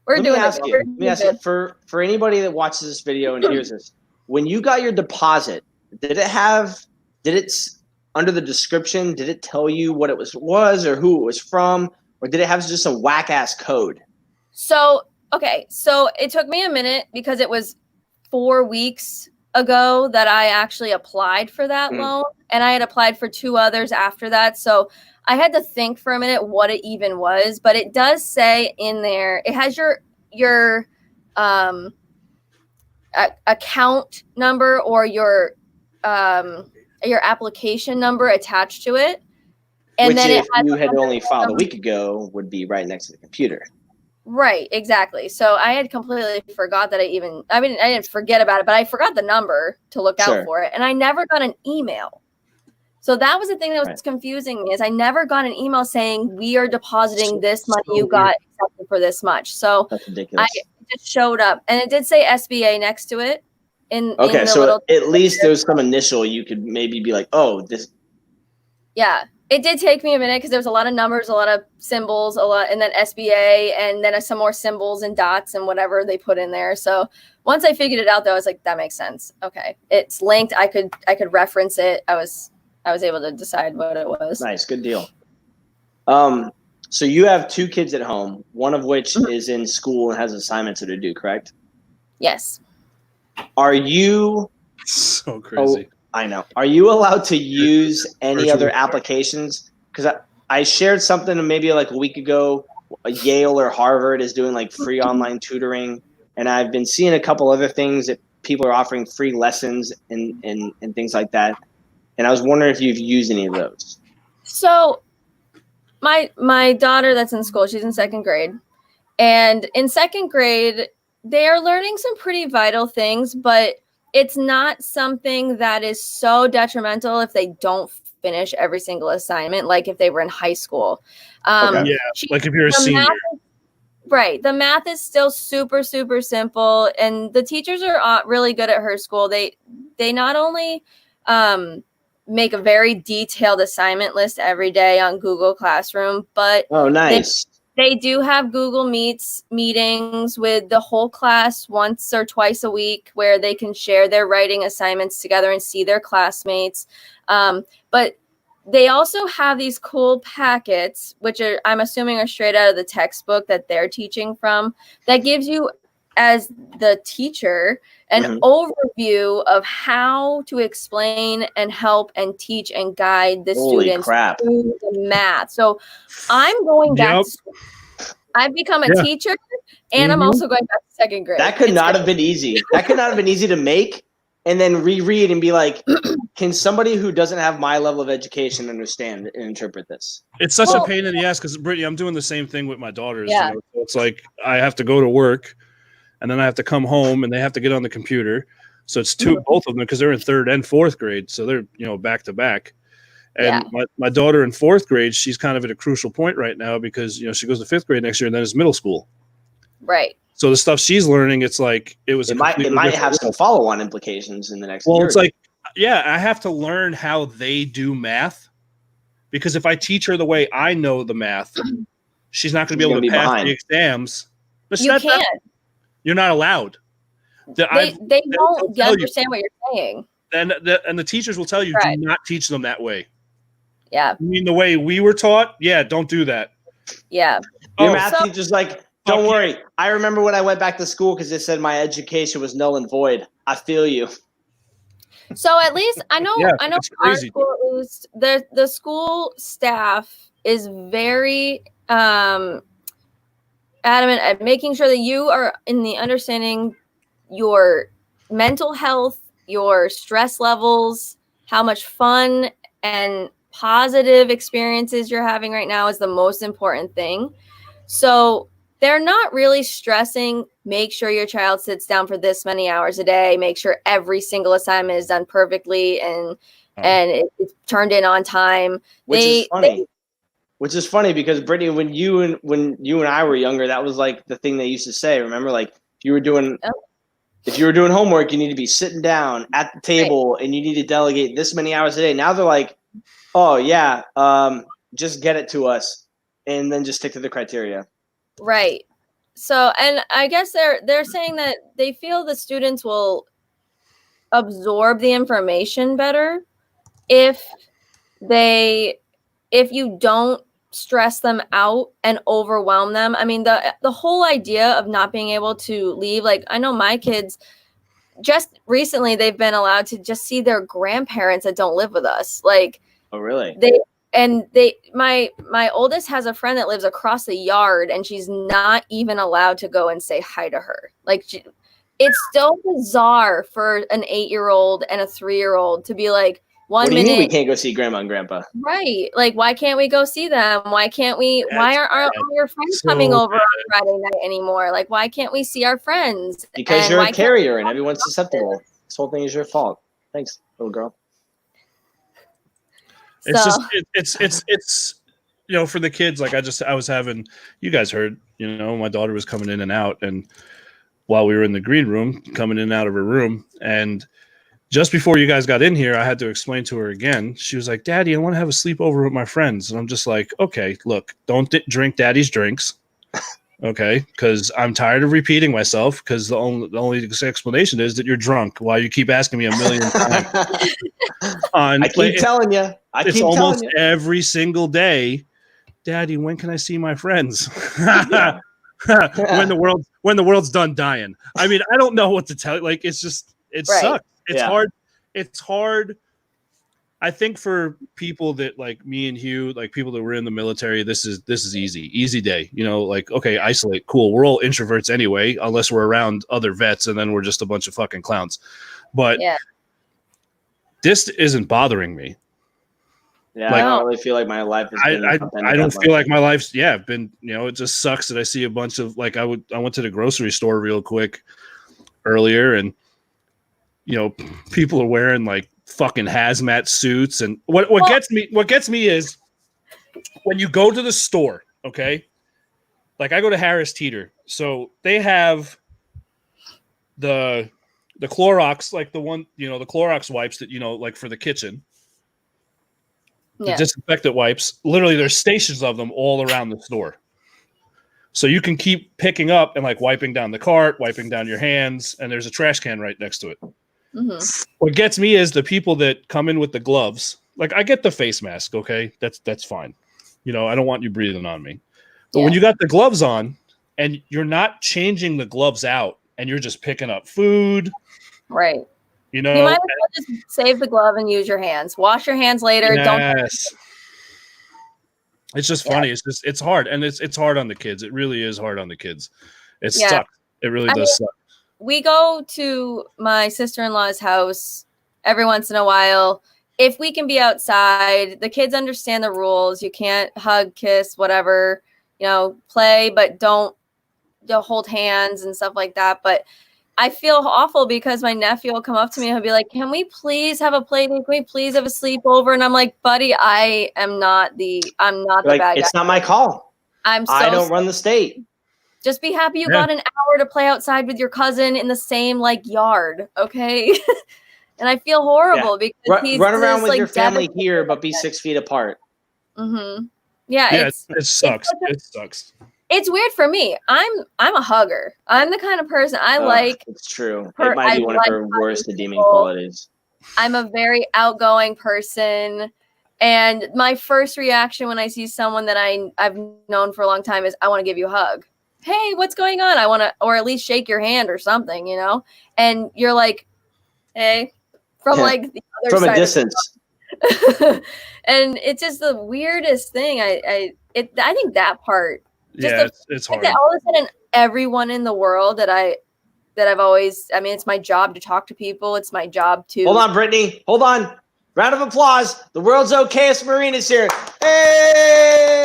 Let me ask
you, for anybody that watches this video and hears this, when you got your deposit, did it under the description, did it tell you what it was or who it was from, or did it have just a whack ass code?
So it took me a minute because it was 4 weeks ago that I actually applied for that loan, and I had applied for 2 others after that. So I had to think for a minute what it even was, but it does say in there, it has your account number or your application number attached to it. And
which
then
if
it has
you had only filed a week ago would be right next to the computer.
Right, exactly. So I had completely forgot that I didn't forget about it, but I forgot the number to look out for it. And I never got an email. So that was the thing that was confusing me, is I never got an email saying we are depositing this money you got accepted for this much. So
that's ridiculous.
It just showed up, and it did say SBA next to it.
Okay, so at least there's some initial you could maybe be like, oh, this.
Yeah. It did take me a minute because there was a lot of numbers, a lot of symbols, and then SBA, and then some more symbols and dots and whatever they put in there. So once I figured it out, though, I was like, that makes sense. Okay, it's linked. I could reference it. I was able to decide what it was.
Nice, good deal. So you have 2 kids at home, one of which is in school and has assignments to do, correct?
Yes.
Are you
so crazy?
I know. Are you allowed to use any other applications? Because I shared something maybe like a week ago. Yale or Harvard is doing like free online tutoring, and I've been seeing a couple other things that people are offering free lessons and things like that. And I was wondering if you've used any of those.
So my daughter that's in school, she's in 2nd grade, and in 2nd grade they are learning some pretty vital things, but it's not something that is so detrimental if they don't finish every single assignment, like if they were in high school.
Like if you're a senior.
Right. The math is still super, super simple, and the teachers are really good at her school. They not only make a very detailed assignment list every day on Google Classroom, but
oh, nice.
They do have Google meetings with the whole class once or twice a week where they can share their writing assignments together and see their classmates. But they also have these cool packets, which I'm assuming are straight out of the textbook that they're teaching from, that gives you, as the teacher, an overview of how to explain and help and teach and guide the students through the math. So I'm going back to school. I've become a teacher, and I'm also going back to 2nd grade.
That could not have been easy. That could not have been easy to make and then reread and be like, can somebody who doesn't have my level of education understand and interpret this?
It's such a pain in the ass because, Brittany, I'm doing the same thing with my daughters. Yeah. You know? So it's like I have to go to work, and then I have to come home, and they have to get on the computer. So it's both of them, because they're in 3rd and 4th grade. So they're back to back. And my daughter in 4th grade, she's kind of at a crucial point right now because, she goes to 5th grade next year, and then it's middle school.
Right.
So the stuff she's learning, it's like it
might have some follow-on implications in the next year.
Well, it's like, I have to learn how they do math, because if I teach her the way I know the math, she's not going to be able to pass the exams. But
you can't.
You're not allowed.
They won't understand what you're saying.
And the teachers will tell you, do not teach them that way.
Yeah.
You mean the way we were taught? Yeah, don't do that.
Yeah.
Your math teacher's like, don't worry. I remember when I went back to school because they said my education was null and void. I feel you.
So at least I know our school is the school staff is very adamant at making sure that you are in the understanding your mental health, your stress levels, how much fun and positive experiences you're having right now is the most important thing. So they're not really stressing, make sure your child sits down for this many hours a day, make sure every single assignment is done perfectly and it's turned in on time.
Which is funny because, Brittany, when you and I were younger, that was like the thing they used to say. Remember, like if you were doing homework, you need to be sitting down at the table and you need to delegate this many hours a day. Now they're like, oh yeah, just get it to us and then just stick to the criteria.
Right. So, and I guess they're saying that they feel the students will absorb the information better if you don't stress them out and overwhelm them. I mean, the whole idea of not being able to leave, like I know my kids, just recently they've been allowed to just see their grandparents that don't live with us. Like,
oh, really?
My oldest has a friend that lives across the yard, and she's not even allowed to go and say hi to her. Like, it's so bizarre for an 8-year-old and a 3-year-old to be like,
what do you mean we can't go see grandma and grandpa?
Right. Like, why can't we go see them? Why can't we? Why aren't all your friends coming over on Friday night anymore? Like, why can't we see our friends?
Because you're a carrier and everyone's susceptible. This whole thing is your fault. Thanks, little girl.
It's you know, for the kids, like I was having, you guys heard, you know, my daughter was coming in and out, and while we were in the green room, coming in and out of her room, and just before you guys got in here, I had to explain to her again. She was like, Daddy, I want to have a sleepover with my friends. And I'm just like, okay, look, don't drink Daddy's drinks. Okay. Because I'm tired of repeating myself, because the only explanation is that you're drunk while you keep asking me a million times.
I keep telling you.
It's almost every single day. Daddy, when can I see my friends? when the world's done dying. I mean, I don't know what to tell you. Like, it sucks. It's hard. It's hard. I think for people that like me and Hugh, like people that were in the military, this is easy day. You know, like, okay, isolate, cool. We're all introverts anyway, unless we're around other vets, and then we're just a bunch of fucking clowns. But this isn't bothering me.
Yeah, like, I don't really feel like my life is.
I don't feel like my life's been. You know, it just sucks that I see a bunch of like I went to the grocery store real quick earlier, and you know, people are wearing like fucking hazmat suits, and what gets me is when you go to the store, okay? Like I go to Harris Teeter, so they have the Clorox, like the one, you know, the Clorox wipes that, you know, like for the kitchen. The disinfectant wipes, literally there's stations of them all around the store. So you can keep picking up and like wiping down the cart, wiping down your hands, and there's a trash can right next to it. Mm-hmm. What gets me is the people that come in with the gloves. Like, I get the face mask, okay? That's fine. You know, I don't want you breathing on me. But when you got the gloves on and you're not changing the gloves out and you're just picking up food.
Right.
You know,
you might as well just save the glove and use your hands. Wash your hands later.
Yes. It's just funny. It's hard. And it's hard on the kids. It really is hard on the kids. It sucks. It really does suck.
We go to my sister-in-law's house every once in a while. If we can be outside, the kids understand the rules. You can't hug, kiss, whatever, you know, play, but don't hold hands and stuff like that. But I feel awful because my nephew will come up to me and he'll be like, can we please have a play date? Can we please have a sleepover? And I'm like, buddy, I'm not the bad guy.
It's not my call. I don't run the state.
Just be happy you got an hour to play outside with your cousin in the same like yard, okay? And I feel horrible because he's
run around with your family here, but be 6 feet apart.
Mm-hmm. Yeah,
it sucks. It sucks.
It's weird for me. I'm a hugger. I'm the kind of person I like.
It's true. It might be one of her worst redeeming qualities.
I'm a very outgoing person. And my first reaction when I see someone that I've known for a long time is I want to give you a hug. Hey, what's going on? I want to, or at least shake your hand or something, you know? And you're like, hey, from like the other side.
From a distance.
And it's just the weirdest thing. I think that part.
It's hard.
That all of a sudden, everyone in the world that I've always, I mean, it's my job to talk to people. It's my job to.
Hold on, Brittany. Hold on. Round of applause. The world's okayest Marine is here. Hey!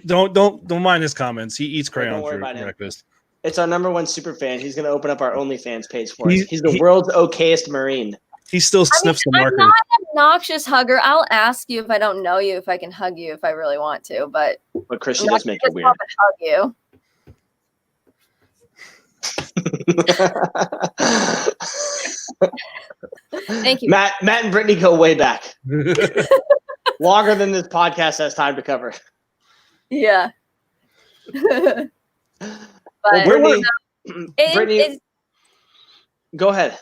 Don't mind his comments. He eats crayon for breakfast.
It's our #1 super fan. He's going to open up our OnlyFans page for us. He's the world's okayest Marine.
He still sniffs the marker.
I'm not an obnoxious hugger. I'll ask you if I don't know you, if I can hug you, if I really want to. But
Christian does make it weird.
Hug you. Thank you,
Matt and Brittany go way back. Longer than this podcast has time to cover.
Yeah.
But Brittany, go ahead.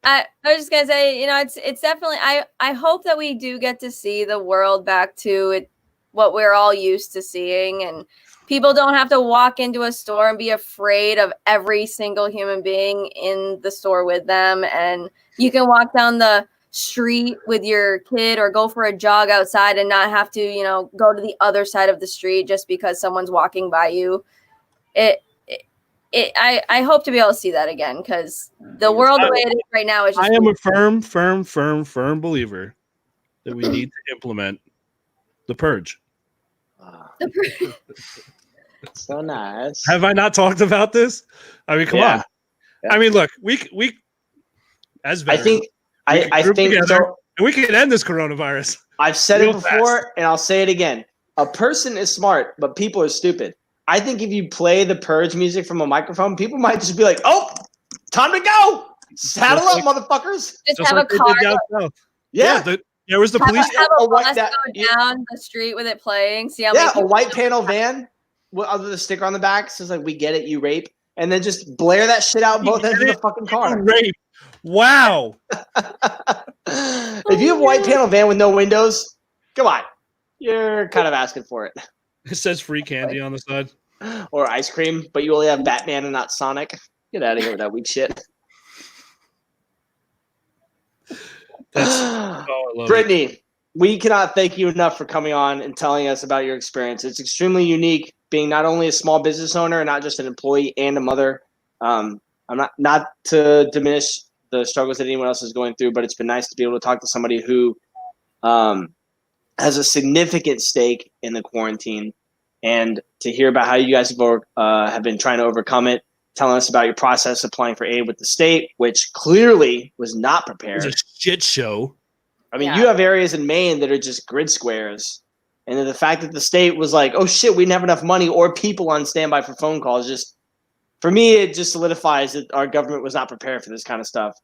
I was just gonna say, you know, it's definitely. I hope that we do get to see the world back to it what we're all used to seeing, and people don't have to walk into a store and be afraid of every single human being in the store with them. And you can walk down the street with your kid or go for a jog outside and not have to, go to the other side of the street just because someone's walking by you. I hope to be able to see that again, because the world the way it is right now is just.
I am a firm believer that we need to implement the purge.
So nice.
Have I not talked about this? I mean, come on. Yeah. I mean, look, we as veterans,
I think so.
And we can end this coronavirus.
I've said it before, and I'll say it again. A person is smart, but people are stupid. I think if you play the purge music from a microphone, people might just be like, "Oh, time to go! Saddle up, motherfuckers!"
Just have a car.
Yeah. Where's the police?
Have a bus go down the street with it playing. See how many
a white panel van with the sticker on the back says like, "We get it, you rape," and then just blare that shit out both ends of the fucking car.
Rape. Wow.
If you have a white panel van with no windows, come on, you're kind of asking for it.
It says free candy on the side.
Or ice cream, but you only have Batman and not Sonic. Get out of here with that weak shit. Brittany, we cannot thank you enough for coming on and telling us about your experience. It's extremely unique being not only a small business owner and not just an employee and a mother. I'm not to diminish the struggles that anyone else is going through, but it's been nice to be able to talk to somebody who has a significant stake in the quarantine, and to hear about how you guys have been trying to overcome it, telling us about your process applying for aid with the state, which clearly was not prepared.
It was a shit show.
I mean, you have areas in Maine that are just grid squares. And then the fact that the state was like, oh, shit, we didn't have enough money or people on standby for phone calls, just for me, it just solidifies that our government was not prepared for this kind of stuff.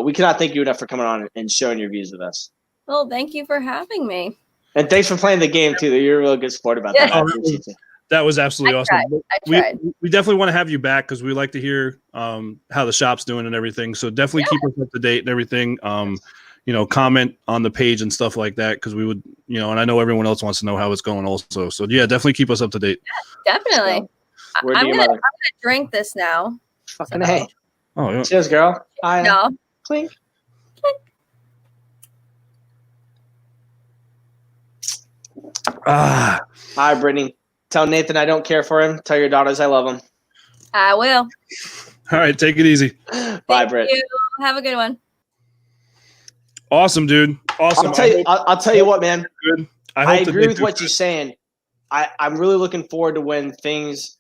We cannot thank you enough for coming on and sharing your views with us.
Well, thank you for having me.
And thanks for playing the game, too. You're a real good sport about that. I appreciate you.
That was absolutely awesome.
I tried.
We definitely want to have you back because we like to hear how the shop's doing and everything. So definitely keep us up to date and everything. Comment on the page and stuff like that because we would, and I know everyone else wants to know how it's going also. So yeah, definitely keep us up to date.
Yeah, definitely. So, I'm gonna drink this now.
Fucking hey.
Oh yeah.
Cheers, girl.
No.
Clink. All right, Brittany. Tell Nathan I don't care for him. Tell your daughters I love them.
I will.
All right, take it easy.
Bye, Britt.
Have a good one.
Awesome, dude. Awesome.
I'll tell you what, man.
Good.
I agree with what you're saying. I'm really looking forward to when things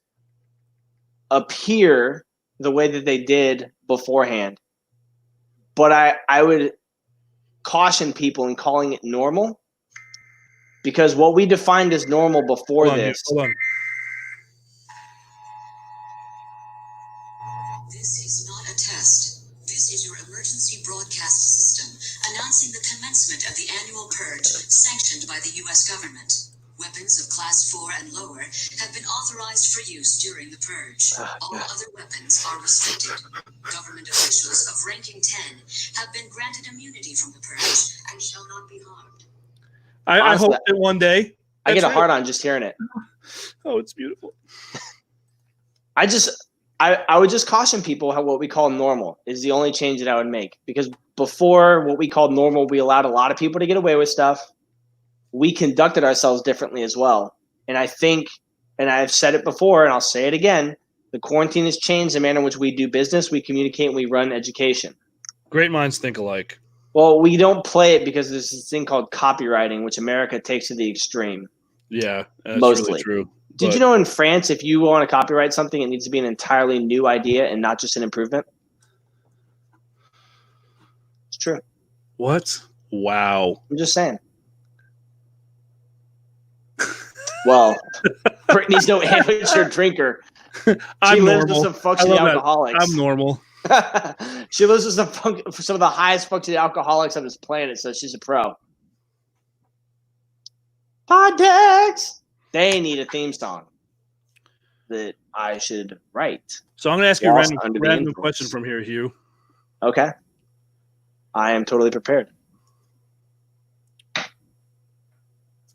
appear the way that they did beforehand. But I would caution people in calling it normal, because what we defined as normal before this.
Hold on.
This is not a test. This is your emergency broadcast system announcing the commencement of the annual purge sanctioned by the U.S. government. Weapons of Class 4 and lower have been authorized for use during the purge. All other weapons are restricted. Government officials of ranking 10 have been granted immunity from the purge and shall not be harmed.
I hope that one day.
I get a hard on just hearing it.
Oh, it's beautiful.
I would just caution people how what we call normal is the only change that I would make, because before what we called normal, we allowed a lot of people to get away with stuff. We conducted ourselves differently as well. And I think, and I've said it before, and I'll say it again, the quarantine has changed the manner in which we do business, we communicate, and we run education.
Great minds think alike.
Well, we don't play it because there's this thing called copywriting, which America takes to the extreme.
Yeah, that's
mostly
really true.
Did you know in France, if you want to copyright something, it needs to be an entirely new idea and not just an improvement? It's true.
What? Wow.
I'm just saying. Well, Brittany's no amateur drinker. She lives with some functioning alcoholics.
I'm normal.
She lives with some of the highest functioning alcoholics on this planet, so she's a pro. PodDecks. They need a theme song that I should write.
So I'm going to ask you a random question from here, Hugh.
Okay. I am totally prepared.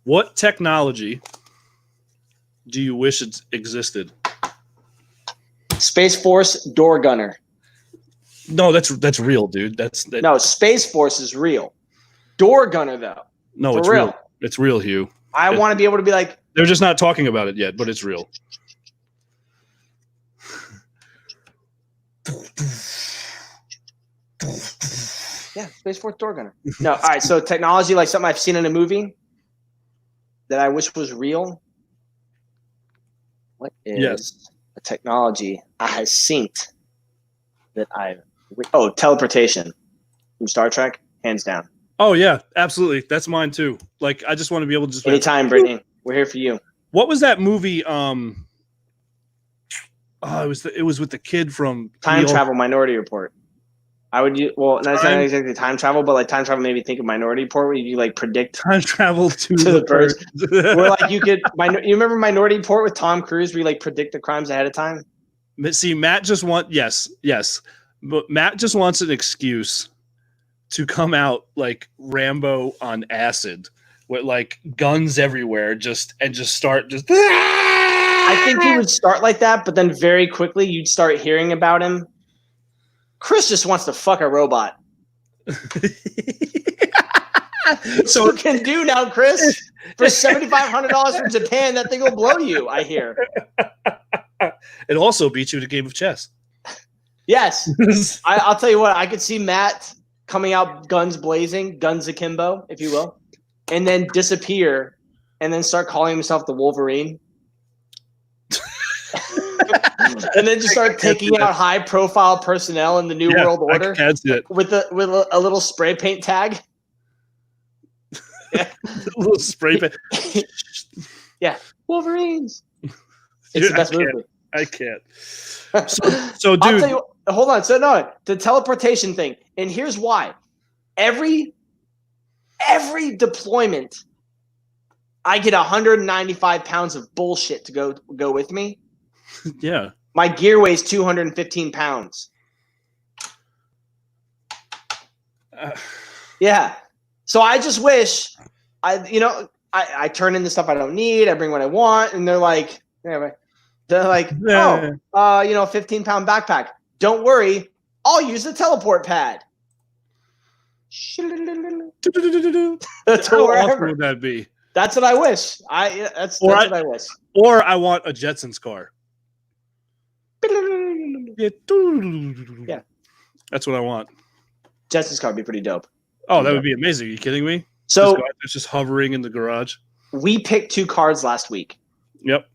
What technology do you wish it existed?
Space Force door gunner.
No, that's real, dude.
No, Space Force is real. Door gunner though.
No,
For
it's real. It's real, Hugh.
I want to be able to be like.
They're just not talking about it yet, but it's real.
Yeah, Space Force door gunner. No, all right. So technology, like something I've seen in a movie that I wish was real. What is a technology I have seen that teleportation from Star Trek, hands down.
Oh yeah, absolutely. That's mine too. Like I just want to be able to just
anytime, Brittany. We're here for you.
What was that movie? It was with the kid from
Time Travel Minority Report. I would use not exactly time travel, but like time travel made me think of Minority Report, where you like predict
time travel to
the birds. Where like you could, you remember Minority Report with Tom Cruise, where you like predict the crimes ahead of time.
See, Matt just but Matt just wants an excuse to come out like Rambo on acid, with like guns everywhere, just start.
I think he would start like that, but then very quickly you'd start hearing about him. Chris just wants to fuck a robot. So you can do now, Chris. For $7,500 from Japan, that thing will blow you, I hear.
It also beats you at a game of chess.
Yes. I'll tell you what, I could see Matt coming out guns blazing, guns akimbo, if you will, and then disappear and then start calling himself the Wolverine. And then just start taking out high-profile personnel in the New World Order with a little spray paint tag.
Yeah. A little spray paint.
Yeah, Wolverines. It's the best movie.
I can't. So dude,
I'll tell you, hold on. So no, the teleportation thing, and here's why. Every deployment, I get 195 pounds of bullshit to go with me.
Yeah.
My gear weighs 215 pounds. Yeah. So I just wish I turn in the stuff I don't need. I bring what I want. And they're like, 15-pound backpack. Don't worry. I'll use the teleport pad.
That's how awesome would that be?
That's what I wish. That's what I wish.
Or I want a Jetsons car. Yeah, that's what I want.
Jetsons car would be pretty dope.
Oh, that would be amazing. Are you kidding me?
So
it's just hovering in the garage.
We picked 2 cards last week.
Yep.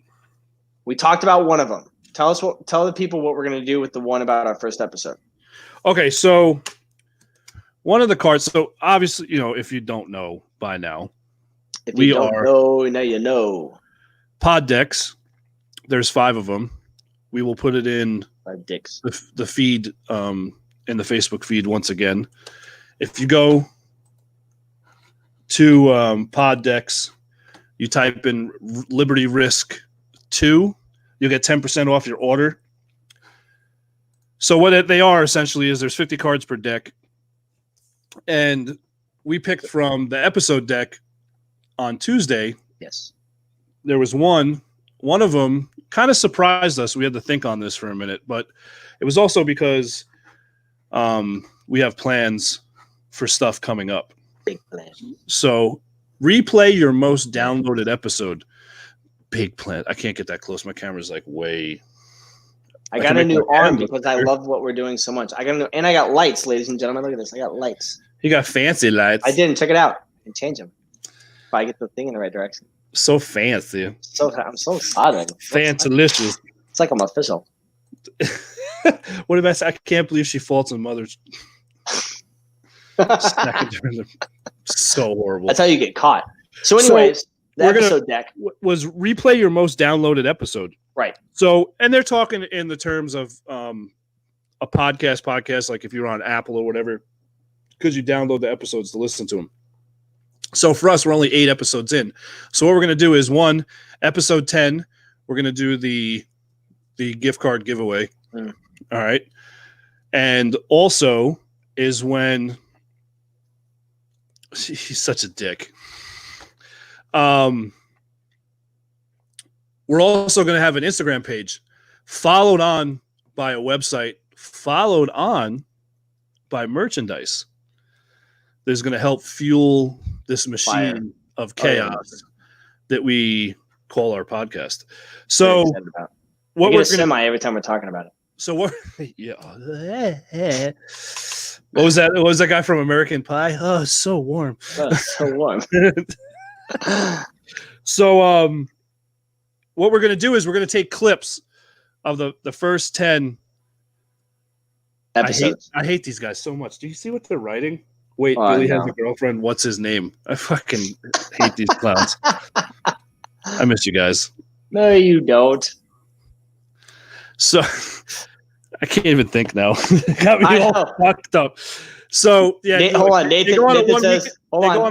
We talked about one of them. Tell the people what we're going to do with the one about our first episode.
Okay, so one of the cards. So obviously, if you don't know by now,
if you don't know, now you know.
PodDecks. There's 5 of them. We will put it in the feed, in the Facebook feed once again. If you go to PodDecks, you type in Liberty Risk 2, you'll get 10% off your order. So what they are essentially is there's 50 cards per deck. And we picked from the episode deck on Tuesday.
Yes.
There was one of them kind of surprised us. We had to think on this for a minute, but it was also because we have plans for stuff coming up.
Big plans.
So replay your most downloaded episode. Big plan. I can't get that close. My camera's like way.
I got a new arm because I love what we're doing so much. I got lights, ladies and gentlemen. Look at this. I got lights.
You got fancy lights.
I didn't. Check it out. I can change them if I get the thing in the right direction.
So fancy.
I'm so excited.
Fantalicious.
It's like I'm official.
What did I say? I can't believe she faults in mothers. So horrible.
That's how you get caught. So anyways, the episode deck
was replay your most downloaded episode.
Right.
So, and they're talking in the terms of a podcast, like if you're on Apple or whatever, because you download the episodes to listen to them. So for us, we're only 8 episodes in. So what we're going to do is episode 10, we're going to do the gift card giveaway.
Mm.
All right. And also is when he's such a dick. We're also going to have an Instagram page followed on by a website, followed on by merchandise. That's going to help fuel this machine of chaos that we call our podcast. So
what we're semi every time we're talking about it.
So what? Yeah. What was that? What was that guy from American Pie? Oh, it's so warm.
Oh, so warm.
So what we're going to do is we're going to take clips of the first 10
episodes.
I hate these guys so much. Do you see what they're writing? Wait, Billy has a girlfriend. What's his name? I fucking hate these clowns. I miss you guys.
No, you don't.
So I can't even think now. Got me all fucked up. So yeah,
hold on. Nathan go
on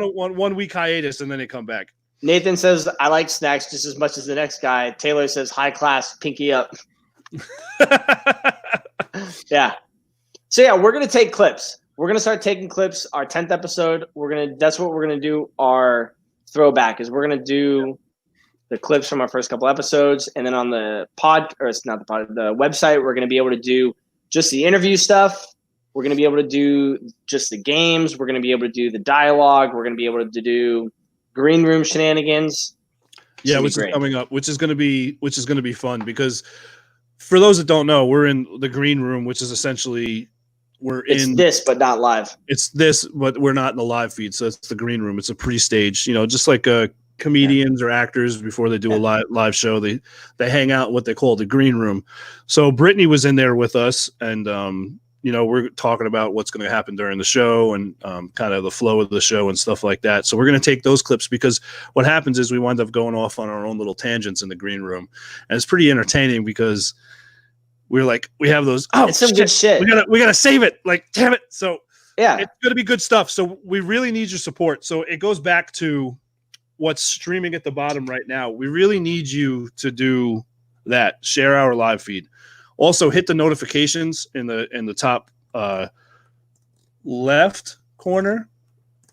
a 1 week hiatus and then they come back.
Nathan says, I like snacks just as much as the next guy. Taylor says, high class, pinky up. Yeah. So yeah, we're gonna take clips. We're gonna start taking clips. Our 10th episode, that's what we're gonna do. Our throwback is we're gonna do the clips from our first couple episodes, and then on the the website, we're gonna be able to do just the interview stuff. We're gonna be able to do just the games. We're gonna be able to do the dialogue. We're gonna be able to do green room shenanigans.
Yeah, which is coming up, which is gonna be fun because for those that don't know, we're in the green room, which is essentially
it's this, but not live.
It's this, but we're not in the live feed, so it's the green room. It's a pre-stage, just like comedians or actors before they do a live show. They hang out in what they call the green room. So Brittany was in there with us, and we're talking about what's going to happen during the show and kind of the flow of the show and stuff like that. So we're going to take those clips because what happens is we wind up going off on our own little tangents in the green room, and it's pretty entertaining because we're like, we have those. Oh,
it's some good shit.
We gotta save it. Like, damn it. So
yeah,
it's gonna be good stuff. So we really need your support. So it goes back to what's streaming at the bottom right now. We really need you to do that. Share our live feed. Also, hit the notifications in the top left corner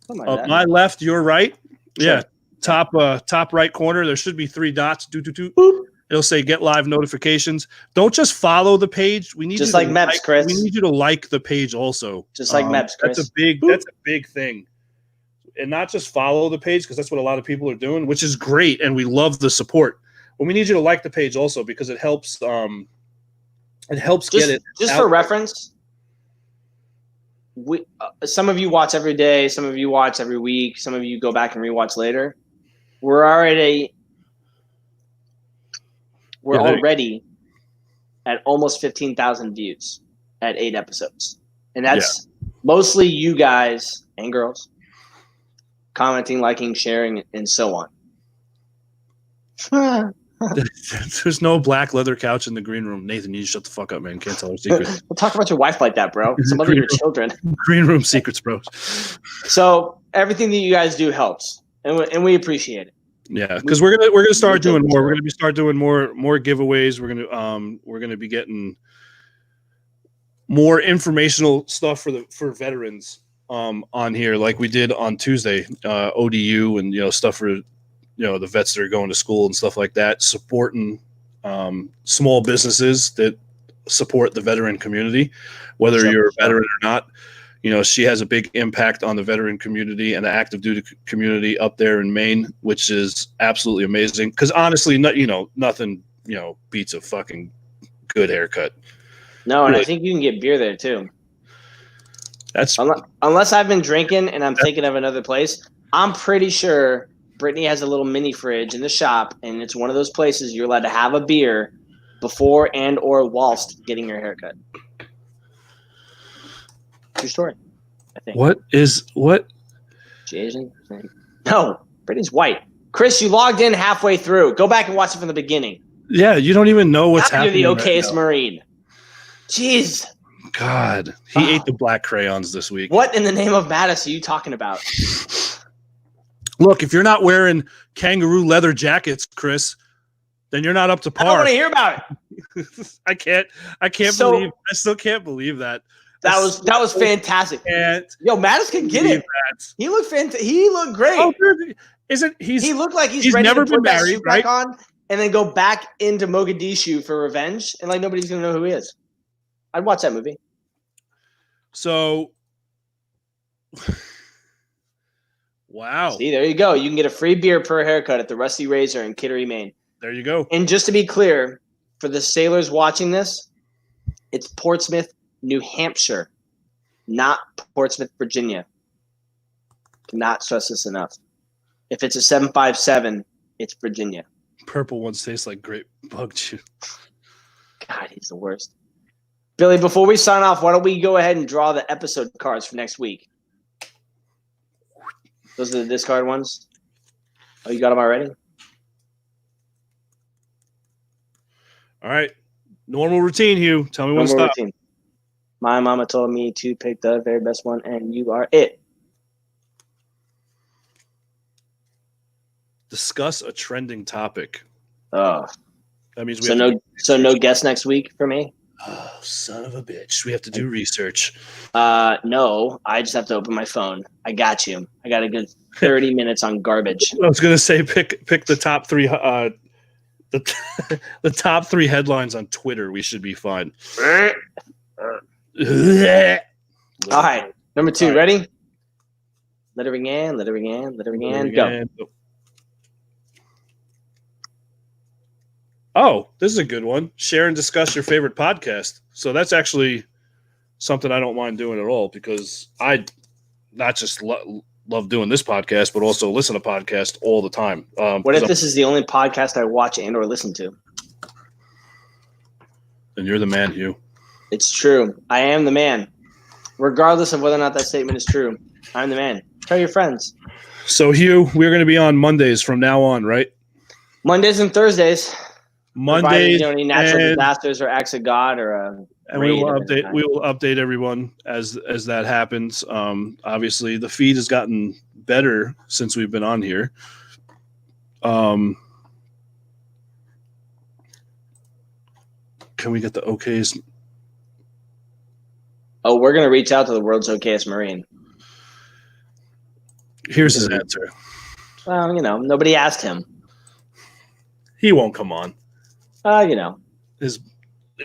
of my left, your right. Sure. Yeah, top right corner. There should be 3 dots. Boop. It'll say get live notifications. Don't just follow the page. We need
just like Meps, Chris.
We need you to like the page also.
Just like Meps, Chris.
That's a big thing. And not just follow the page, because that's what a lot of people are doing, which is great, and we love the support. But we need you to like the page also because it helps. It helps get it.
Just for reference, some of you watch every day, some of you watch every week, some of you go back and rewatch later. We're already at almost 15,000 views at 8 episodes, and that's mostly you guys and girls commenting, liking, sharing, and so on.
There's no black leather couch in the green room. Nathan, you shut the fuck up, man. Can't tell her secrets.
We'll talk about your wife like that, bro. Some of your children.
Green room secrets, bro.
So everything that you guys do helps, and we appreciate it.
Yeah, because we're gonna start doing more. We're gonna start doing more giveaways. We're gonna be getting more informational stuff for veterans on here, like we did on Tuesday, ODU and stuff for the vets that are going to school and stuff like that, supporting small businesses that support the veteran community, whether you're a veteran or not. She has a big impact on the veteran community and the active duty community up there in Maine, which is absolutely amazing. Because honestly, nothing beats a fucking good haircut.
No, and I think you can get beer there too.
That's
unless I've been drinking and I'm thinking of another place. I'm pretty sure Brittany has a little mini fridge in the shop, and it's one of those places you're allowed to have a beer before and or whilst getting your haircut. True story, I think.
What?
She Asian? No, Brittany's white. Chris, you logged in halfway through. Go back and watch it from the beginning.
Yeah, you don't even know what's happening.
You're the okayest Marine. Jeez.
God, he ate the black crayons this week.
What in the name of Mattis are you talking about?
Look, if you're not wearing kangaroo leather jackets, Chris, then you're not up to par.
I don't want to hear about
it. I still can't believe that.
That was fantastic. Yo, Mattis can get it. He looked fantastic. He looked great.
Oh, dude.
He looked like he's
he's
ready
never
to
been
put that
married,
suit
right?
back on and then go back into Mogadishu for revenge, and like nobody's gonna know who he is. I'd watch that movie.
So, wow.
See, there you go. You can get a free beer per haircut at the Rusty Razor in Kittery, Maine.
There you go.
And just to be clear, for the sailors watching this, it's Portsmouth, New Hampshire, not Portsmouth, Virginia. Cannot stress this enough. If it's a 757, it's Virginia.
Purple ones taste like grape bug juice.
God, he's the worst. Billy, before we sign off, why don't we go ahead and draw the episode cards for next week? Those are the discard ones. Oh, you got them already?
All right. Normal routine, Hugh. Tell me when to stop.
Routine. My mama told me to pick the very best one, and you are it.
Discuss a trending topic.
Oh,
that means
no guest next week for me.
Oh, son of a bitch! We have to do research.
No, I just have to open my phone. I got you. I got a good 30 minutes on garbage.
I was gonna say pick the top three. The top three headlines on Twitter. We should be fine.
All right, number 2. Right. Ready? Let it ring in. Let it ring in. Let it ring in. Go.
Oh, this is a good one. Share and discuss your favorite podcast. So that's actually something I don't mind doing at all, because I not just love doing this podcast, but also listen to podcasts all the time.
What if this is the only podcast I watch and or listen to?
Then you're the man, Hugh.
It's true. I am the man. Regardless of whether or not that statement is true, I'm the man. Tell your friends.
So, Hugh, we're going to be on Mondays from now on, right?
Mondays and Thursdays.
Mondays,
any natural disasters or acts of God or
and we will update. We will update everyone as that happens. Obviously, the feed has gotten better since we've been on here. Can we get the okays?
Oh, we're gonna reach out to the world's okayest Marine.
Here's his answer.
Well, nobody asked him.
He won't come on.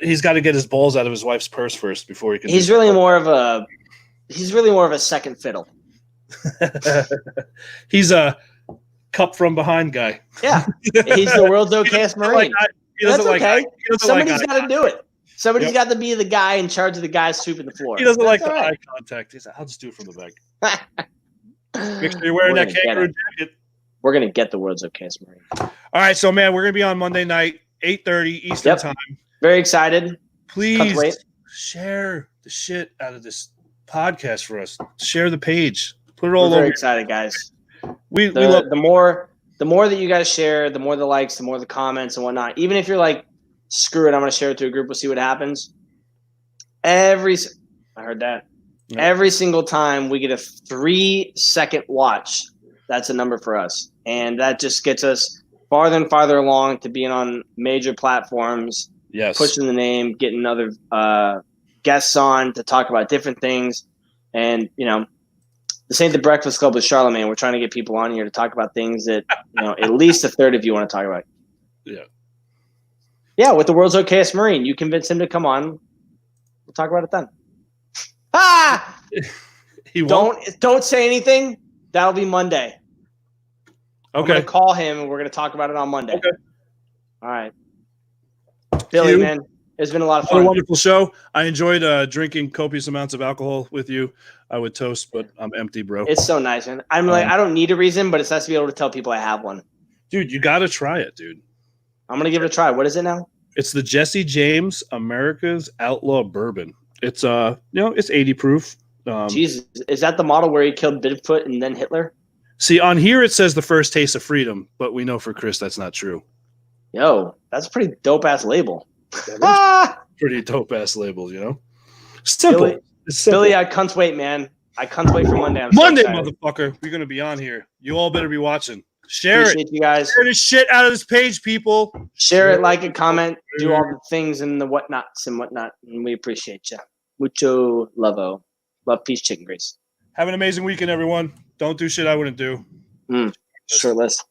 He's got to get his balls out of his wife's purse first before he can.
He's really more of a second fiddle.
He's a cup from behind guy.
Yeah, he's the world's okayest Marine. That's okay. Somebody's got to do it. Somebody's got to be the guy in charge of the guy sweeping the floor.
He doesn't like the eye contact. He's like, I'll just do it from the back. Make sure you're wearing that kangaroo jacket.
We're gonna get the world's okayest Marine.
All right, so man, we're gonna be on Monday night, 8:30 Eastern time.
Very excited.
Please share the shit out of this podcast for us. Share the page. Put it all over.
Very excited, guys.
We love
the more that you guys share, the more the likes, the more the comments and whatnot. Even if you're like, screw it, I'm gonna share it to a group. We'll see what happens. I heard that. Yep. Every single time we get a 3-second watch, that's a number for us, and that just gets us farther and farther along to being on major platforms.
Yes,
pushing the name, getting other guests on to talk about different things. And, this ain't the Breakfast Club with Charlemagne. We're trying to get people on here to talk about things that, at least a third of you want to talk about.
Yeah.
Yeah, with the world's okayest Marine. You convince him to come on. We'll talk about it then. Ah! Don't say anything. That'll be Monday.
Okay.
I'm going to call him, and we're going to talk about it on Monday.
Okay.
All right. Billy, man, it's been a lot of fun.
What a wonderful show. I enjoyed drinking copious amounts of alcohol with you. I would toast, but I'm empty, bro.
It's so nice, man. I'm I don't need a reason, but it's nice to be able to tell people I have one.
Dude, you got to try it, dude.
I'm going to give it a try. What is it now?
It's the Jesse James America's Outlaw Bourbon. It's it's 80 proof.
Jesus, is that the model where he killed Bigfoot and then Hitler?
See, on here it says the first taste of freedom, but we know for Chris that's not true.
Yo, that's a pretty dope ass label.
Pretty dope ass labels, Simple.
Billy, I can't wait, man. I can't wait for Monday.
Monday, motherfucker. We're gonna be on here. You all better be watching.
Appreciate you guys.
Share the shit out of this page, people.
Share it, like it, comment, do all the things and the whatnots and whatnot, and we appreciate you. Mucho lovo. Love, peace, chicken grease.
Have an amazing weekend, everyone. Don't do shit I wouldn't do.
Short list.